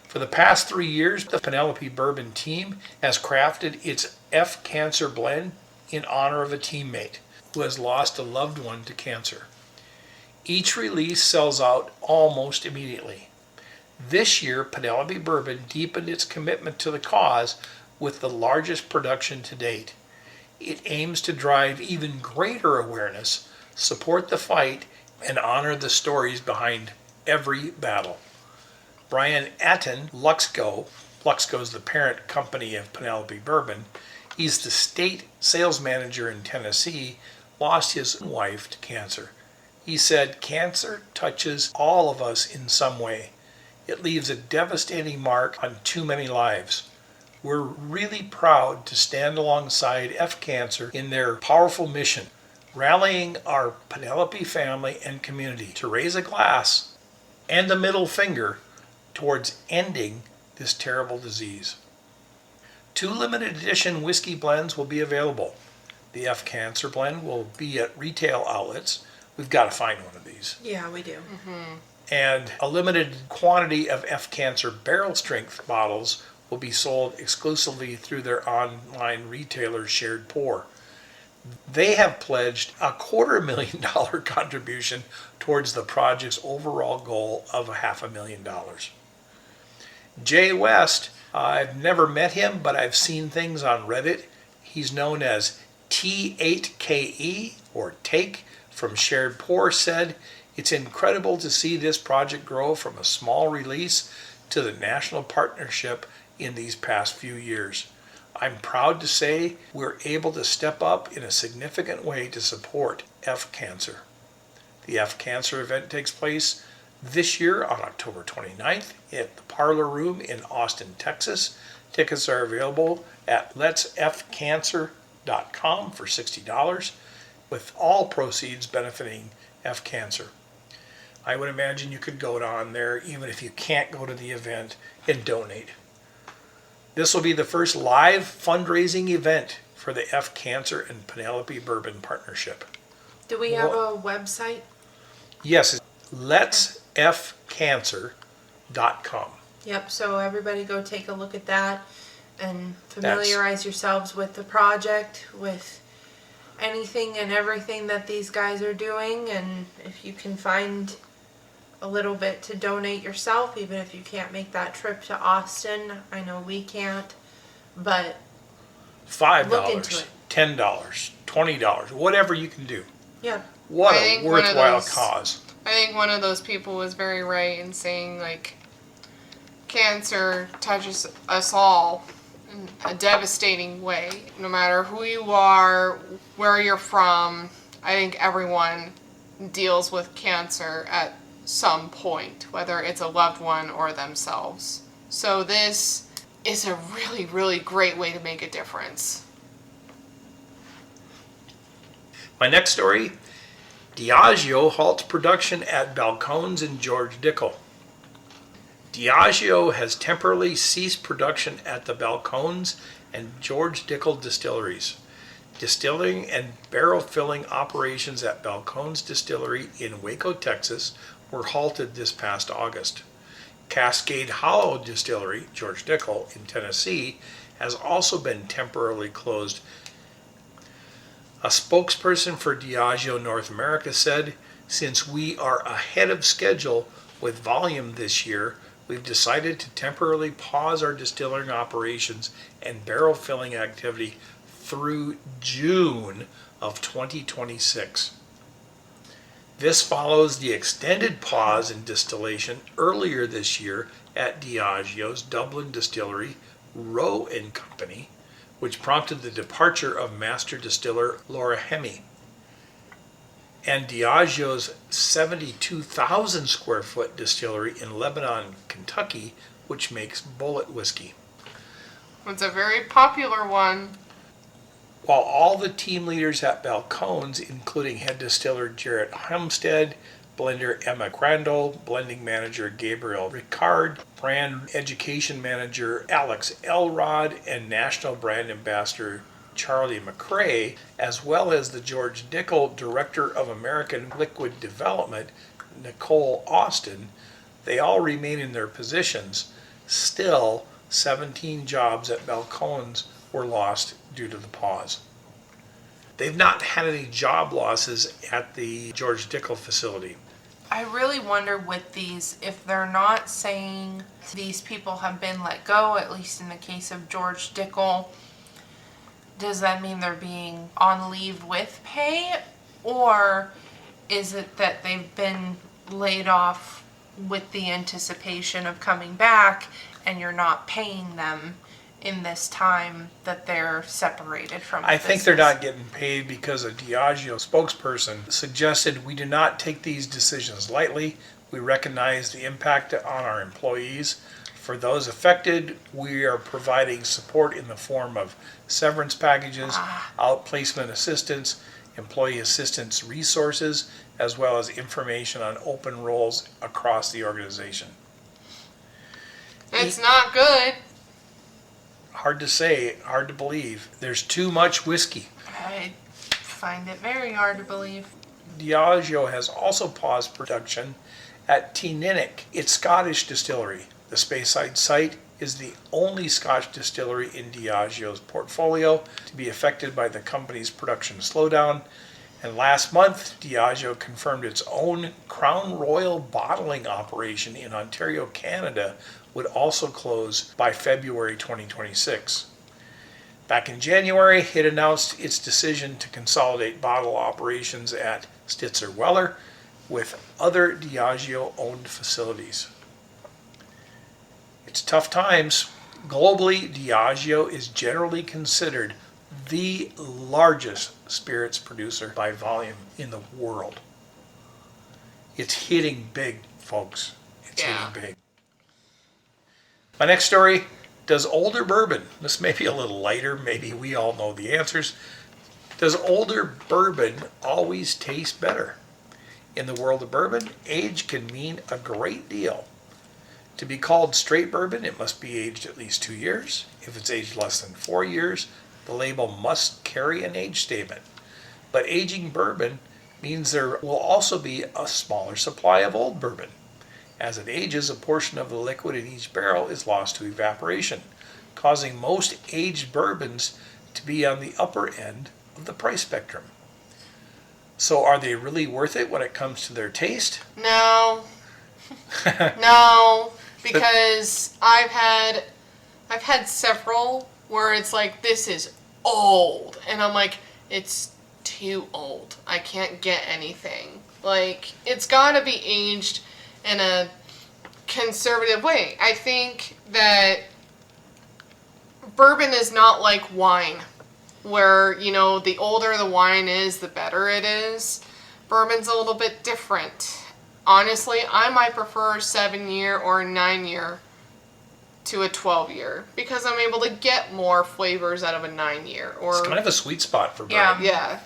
For the past 3 years, the Penelope Bourbon team has crafted its F Cancer blend in honor of a teammate who has lost a loved one to cancer. Each release sells out almost immediately. This year, Penelope Bourbon deepened its commitment to the cause with the largest production to date. It aims to drive even greater awareness, support the fight, and honor the stories behind every battle. Brian Atten, Luxco is the parent company of Penelope Bourbon, he's the state sales manager in Tennessee, lost his wife to cancer. He said, "Cancer touches all of us in some way. It leaves a devastating mark on too many lives. We're really proud to stand alongside F Cancer in their powerful mission, rallying our Penelope family and community to raise a glass and a middle finger towards ending this terrible disease." 2 limited edition whiskey blends will be available. The F Cancer blend will be at retail outlets. We've got to find one of these. Yeah, we do. And a limited quantity of F Cancer barrel strength bottles will be sold exclusively through their online retailer Shared Pour. They have pledged a $250,000 contribution towards the project's overall goal of $500,000. Jay West, I've never met him, but I've seen things on Reddit. He's known as T8KE or Take from Shared Pour said, "It's incredible to see this project grow from a small release to the national partnership in these past few years. I'm proud to say we're able to step up in a significant way to support F Cancer." The F Cancer event takes place this year on October 29th at the Parlor Room in Austin, Texas. Tickets are available at letsfcancer.com for $60, with all proceeds benefiting F Cancer. I would imagine you could go on there even if you can't go to the event and donate. This will be the first live fundraising event for the F Cancer and Penelope Bourbon Partnership. Do we have a website? Yes, it's letsfcancer.com. Yep, so everybody go take a look at that and familiarize yourselves with the project, with anything and everything that these guys are doing, and if you can find a little bit to donate yourself, even if you can't make that trip to Austin. I know we can't, but $5, look into it. $10, $20, whatever you can do. Yeah. What I a think one of worthwhile those- cause. I think one of those people was very right in saying, like, cancer touches us all in a devastating way. No matter who you are, where you're from, I think everyone deals with cancer at some point, whether it's a loved one or themselves. So this is a really, really great way to make a difference. My next story, Diageo halts production at Balcones in George Dickel. Diageo has temporarily ceased production at the Balcones and George Dickel distilleries. Distilling and barrel filling operations at Balcones Distillery in Waco, Texas were halted this past August. Cascade Hollow Distillery, George Dickel, in Tennessee, has also been temporarily closed. A spokesperson for Diageo North America said, "Since we are ahead of schedule with volume this year, we've decided to temporarily pause our distilling operations and barrel filling activity through June of 2026. This follows the extended pause in distillation earlier this year at Diageo's Dublin distillery, Rowe & Company, which prompted the departure of master distiller Laura Hemme, and Diageo's 72,000 square foot distillery in Lebanon, Kentucky, which makes Bullet whiskey. It's a very popular one. While all the team leaders at Balcones, including head distiller Jarrett Humstead, blender Emma Crandall, blending manager Gabriel Ricard, brand education manager Alex Elrod, and national brand ambassador Charlie McRae, as well as the George Dickel Director of American Liquid Development, Nicole Austin, they all remain in their positions. Still, 17 jobs at Balcones were lost due to the pause. They've not had any job losses at the George Dickel facility. I really wonder with these, if they're not saying these people have been let go, at least in the case of George Dickel, does that mean they're being on leave with pay? Or is it that they've been laid off with the anticipation of coming back and you're not paying them in this time that they're separated from I the think they're business? not getting paid because a Diageo spokesperson suggested, "We do not take these decisions lightly. We recognize the impact on our employees. For those affected, we are providing support in the form of severance packages, outplacement assistance, employee assistance resources, as well as information on open roles across the organization." It's not good. Hard to say, hard to believe. There's too much whiskey. I find it very hard to believe. Diageo has also paused production at Teeninnick, its Scottish distillery. The Speyside site is the only Scotch distillery in Diageo's portfolio to be affected by the company's production slowdown. And last month, Diageo confirmed its own Crown Royal bottling operation in Ontario, Canada, would also close by February 2026. Back in January, it announced its decision to consolidate bottle operations at Stitzer Weller, with other Diageo-owned facilities. It's tough times. Globally, Diageo is generally considered the largest spirits producer by volume in the world. It's hitting big, folks. It's hitting big. My next story, does older bourbon, this may be a little lighter, maybe we all know the answers. Does older bourbon always taste better? In the world of bourbon, age can mean a great deal. To be called straight bourbon, it must be aged at least 2 years. If it's aged less than 4 years, the label must carry an age statement. But aging bourbon means there will also be a smaller supply of old bourbon. As it ages, a portion of the liquid in each barrel is lost to evaporation, causing most aged bourbons to be on the upper end of the price spectrum. So are they really worth it when it comes to their taste? No. No, because I've had several where it's like, this is old, and I'm like, it's too old. I can't get anything. Like, it's got to be aged in a conservative way. I think that bourbon is not like wine, where, you know, the older the wine is, the better it is. Bourbon's a little bit different. Honestly, I might prefer a 7-year or a 9-year to a 12-year because I'm able to get more flavors out of a 9-year. Or It's kind of a sweet spot for bourbon. yeah.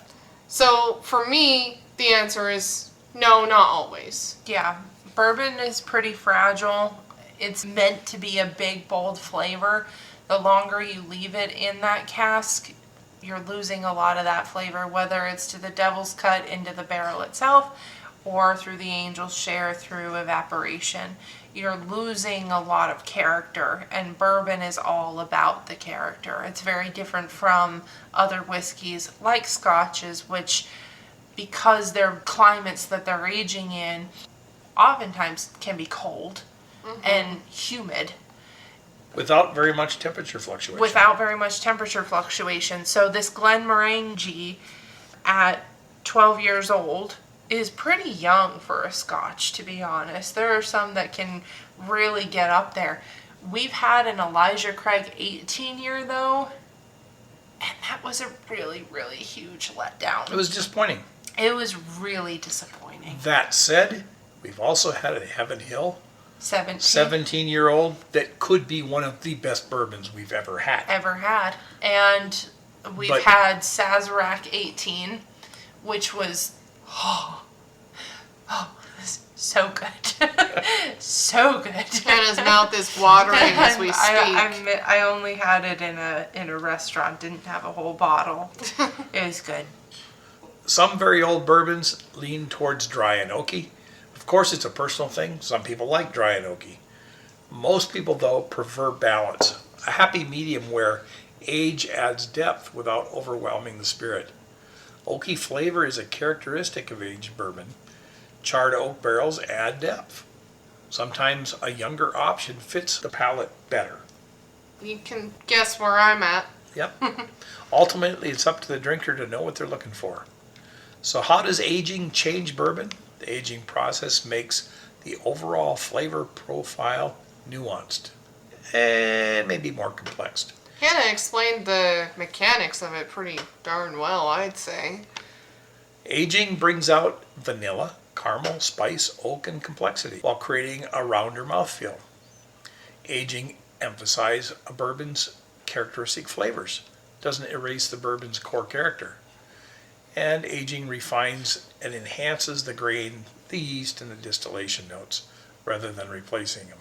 So for me, the answer is no, not always. Yeah, bourbon is pretty fragile. It's meant to be a big, bold flavor. The longer you leave it in that cask, you're losing a lot of that flavor, whether it's to the devil's cut into the barrel itself or through the angel's share through evaporation. You're losing a lot of character, and bourbon is all about the character. It's very different from other whiskeys like scotches, which, because they're climates that they're aging in, oftentimes can be cold and humid. Without very much temperature fluctuation. Without very much temperature fluctuation. So this Glenmorangie at 12 years old is pretty young for a scotch, to be honest. There are some that can really get up there. We've had an Elijah Craig 18-year though, and that was a really, really huge letdown. It was disappointing. It was really disappointing. That said, we've also had a Heaven Hill 17 17-year-old that could be one of the best bourbons we've ever had. And we've had Sazerac 18, which was so good. So good. And his mouth is watering as we speak. I only had it in a restaurant, didn't have a whole bottle. It was good. Some very old bourbons lean towards dry and oaky. Of course, it's a personal thing. Some people like dry and oaky. Most people, though, prefer balance. A happy medium where age adds depth without overwhelming the spirit. Oaky flavor is a characteristic of aged bourbon. Charred oak barrels add depth. Sometimes a younger option fits the palate better. You can guess where I'm at. Yep. Ultimately, it's up to the drinker to know what they're looking for. So how does aging change bourbon? The aging process makes the overall flavor profile nuanced and maybe more complex. Hannah explained the mechanics of it pretty darn well, I'd say. Aging brings out vanilla, caramel, spice, oak, and complexity while creating a rounder mouthfeel. Aging emphasizes a bourbon's characteristic flavors, doesn't erase the bourbon's core character. And aging refines and enhances the grain, the yeast, and the distillation notes, rather than replacing them.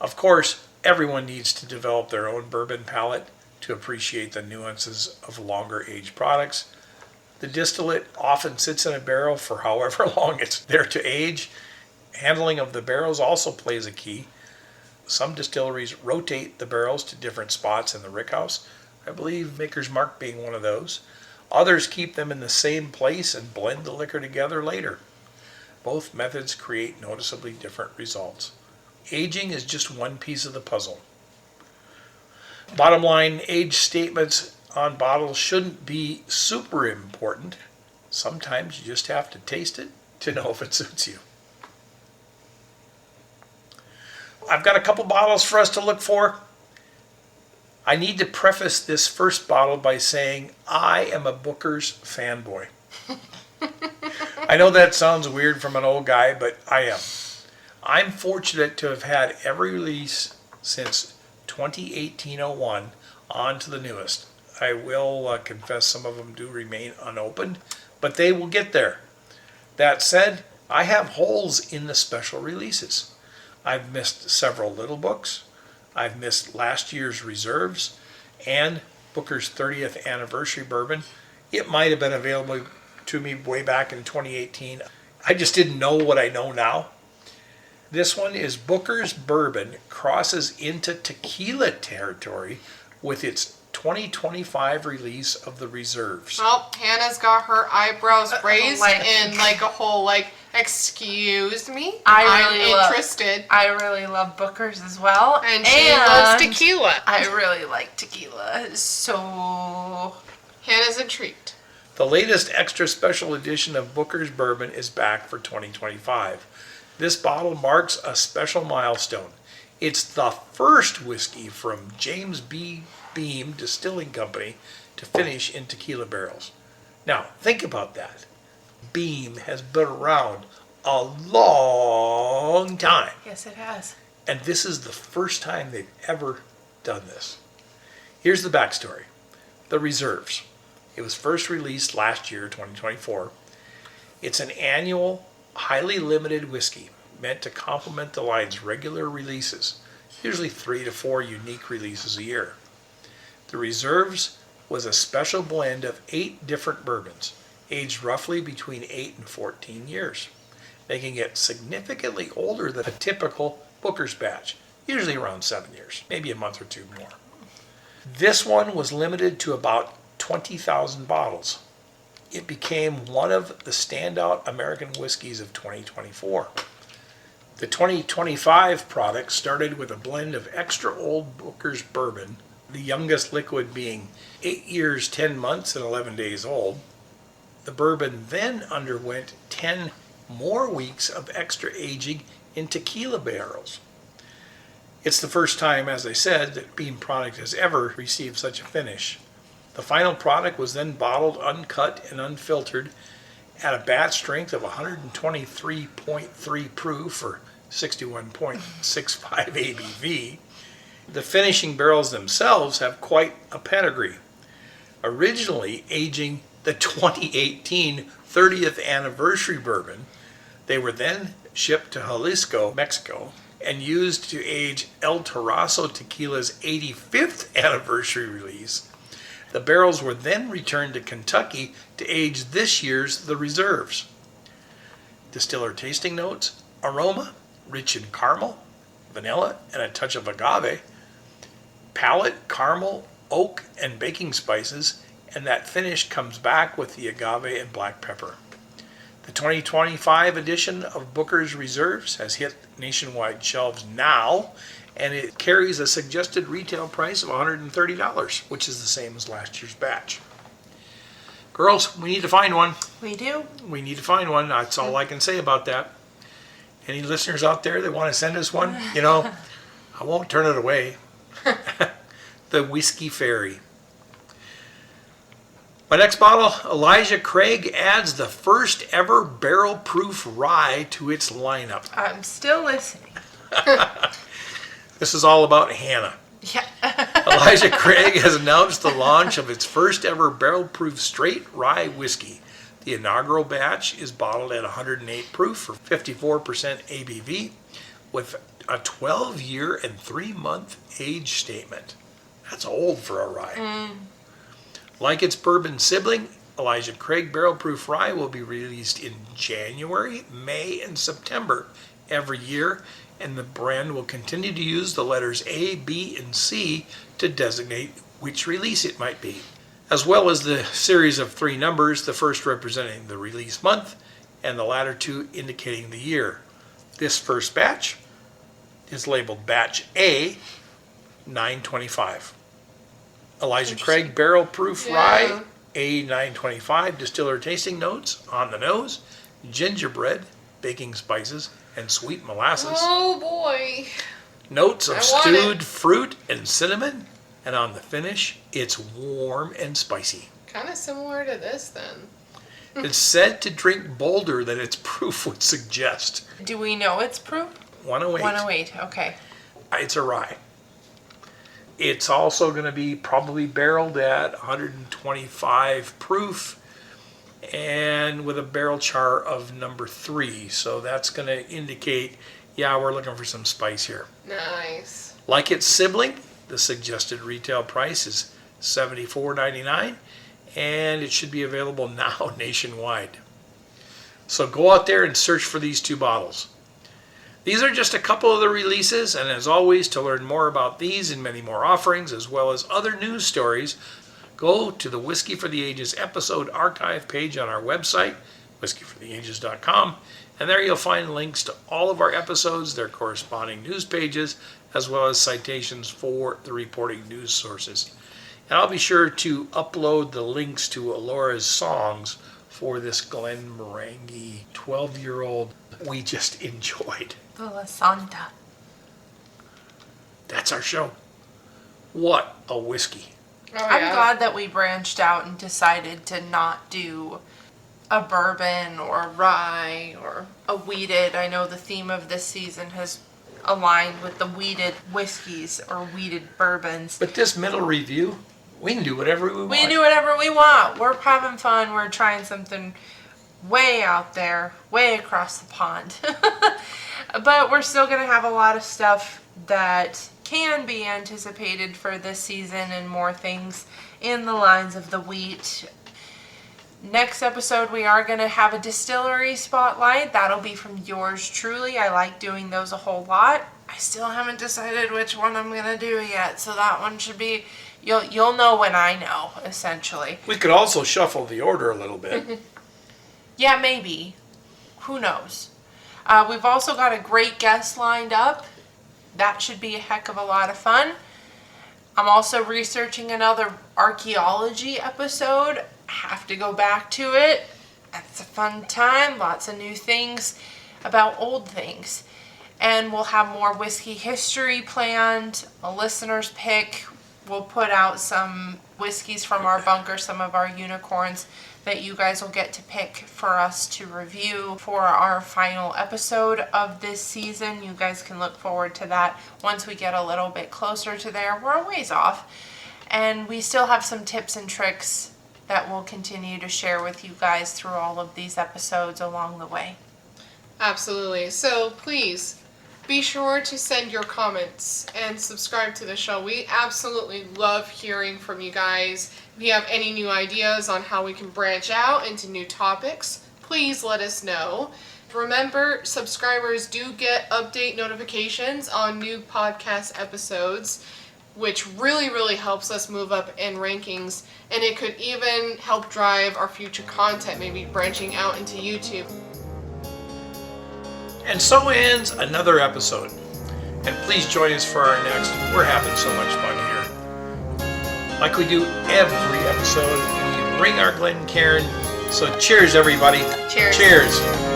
Of course, everyone needs to develop their own bourbon palate to appreciate the nuances of longer aged products. The distillate often sits in a barrel for however long it's there to age. Handling of the barrels also plays a key. Some distilleries rotate the barrels to different spots in the rickhouse. I believe Maker's Mark being one of those. Others keep them in the same place and blend the liquor together later. Both methods create noticeably different results. Aging is just one piece of the puzzle. Bottom line, age statements on bottles shouldn't be super important. Sometimes you just have to taste it to know if it suits you. I've got a couple bottles for us to look for. I need to preface this first bottle by saying I am a Booker's fanboy. I know that sounds weird from an old guy, but I am. I'm fortunate to have had every release since 2018-01 on to the newest. I will confess some of them do remain unopened, but they will get there. That said, I have holes in the special releases. I've missed several little books. I've missed last year's reserves and Booker's 30th anniversary bourbon. It might have been available to me way back in 2018. I just didn't know what I know now. This one is Booker's Bourbon crosses into tequila territory with its 2025 release of the reserves. Oh, Hannah's got her eyebrows raised like- and like a whole like, excuse me, I really I'm love- interested. I really love Booker's as well. And she loves tequila. I really like tequila. So Hannah's intrigued. The latest extra special edition of Booker's Bourbon is back for 2025. This bottle marks a special milestone. It's the first whiskey from James B. Beam Distilling Company to finish in tequila barrels. Now, think about that. Beam has been around a long time, yes, it has. and this is the first time they've ever done this. Here's the backstory. The reserves. It was first released last year, 2024. It's an annual, highly limited whiskey meant to complement the line's regular releases, usually 3 to 4 unique releases a year. The reserves was a special blend of 8 different bourbons, aged roughly between 8 and 14 years, making it significantly older than a typical Booker's batch, usually around 7 years, maybe a month or two more. This one was limited to about 20,000 bottles. It became one of the standout American whiskeys of 2024. The 2025 product started with a blend of extra old Booker's bourbon, the youngest liquid being 8 years, 10 months, and 11 days old. The bourbon then underwent 10 more weeks of extra aging in tequila barrels. It's the first time, as I said, that Beam product has ever received such a finish. The final product was then bottled, uncut, and unfiltered at a batch strength of 123.3 proof for 61.65 ABV. The finishing barrels themselves have quite a pedigree. Originally aging the 2018 30th anniversary bourbon, they were then shipped to Jalisco, Mexico, and used to age El Terrazo Tequila's 85th anniversary release. The barrels were then returned to Kentucky to age this year's The Reserves. Distiller tasting notes: aroma, rich in caramel, vanilla, and a touch of agave. Palate, caramel, oak, and baking spices, and that finish comes back with the agave and black pepper. The 2025 edition of Booker's Reserves has hit nationwide shelves now, and it carries a suggested retail price of $130, which is the same as last year's batch. Girls, we need to find one. We do. We need to find one. That's all I can say about that. Any listeners out there that want to send us one, I won't turn it away. The Whiskey Fairy. My next bottle, Elijah Craig adds the first ever barrel-proof rye to its lineup. I'm still listening. This is all about Hannah. Yeah. Elijah Craig has announced the launch of its first ever barrel-proof straight rye whiskey. The inaugural batch is bottled at 108 proof for 54% ABV with a 12-year and 3-month age statement. That's old for a rye. Like its bourbon sibling, Elijah Craig Barrel Proof Rye will be released in January, May, and September every year, and the brand will continue to use the letters A, B, and C to designate which release it might be, as well as the series of 3 numbers, the first representing the release month, and the latter 2 indicating the year. This first batch is labeled Batch A, 925. Elijah Craig Barrel Proof Rye WftA925 distiller tasting notes on the nose, gingerbread, baking spices, and sweet molasses. Oh boy. Notes of I want stewed it. fruit and cinnamon, and on the finish, it's warm and spicy. Kind of similar to this then. It's said to drink bolder than its proof would suggest. Do we know its proof? 108. 108, okay. It's a rye. It's also going to be probably barreled at 125 proof and with a barrel char of number 3. So that's going to indicate, yeah, we're looking for some spice here. Nice. Like its sibling, the suggested retail price is $74.99, and it should be available now nationwide. So go out there and search for these 2 bottles. These are just a couple of the releases, and as always, to learn more about these and many more offerings, as well as other news stories, go to the Whiskey for the Ages episode archive page on our website, whiskeyfortheages.com, and there you'll find links to all of our episodes, their corresponding news pages, as well as citations for the reporting news sources. And I'll be sure to upload the links to Alora's songs for this Glenmorangie 12-year-old we just enjoyed. The Lasanta. That's our show. What a whiskey. Oh, I'm yeah. glad that we branched out and decided to not do a bourbon or rye or a wheated. I know the theme of this season has aligned with the wheated whiskeys or wheated bourbons. But this middle review, we can do whatever we want. We can do whatever we want. We're having fun. We're trying something way out there, way across the pond. But we're still going to have a lot of stuff that can be anticipated for this season and more things in the lines of the wheat. Next episode, we are going to have a distillery spotlight. That'll be from yours truly. I like doing those a whole lot. I still haven't decided which one I'm going to do yet, so that one should be... You'll know when I know, essentially. We could also shuffle the order a little bit. Yeah, maybe. Who knows? We've also got a great guest lined up. That should be a heck of a lot of fun. I'm also researching another archaeology episode. I have to go back to it. It's a fun time. Lots of new things about old things. And we'll have more whiskey history planned, a listener's pick. We'll put out some whiskeys from our bunker, some of our unicorns that you guys will get to pick for us to review for our final episode of this season. You guys can look forward to that once we get a little bit closer to there. We're a ways off. And we still have some tips and tricks that we'll continue to share with you guys through all of these episodes along the way. Absolutely. So please be sure to send your comments and subscribe to the show. We absolutely love hearing from you guys. If you have any new ideas on how we can branch out into new topics, please let us know. Remember, subscribers do get update notifications on new podcast episodes, which really, really helps us move up in rankings, and it could even help drive our future content, maybe branching out into YouTube. And so ends another episode. And please join us for our next. We're having so much fun here. Like we do every episode, we ring our Glencairn. So cheers, everybody. Cheers. Cheers.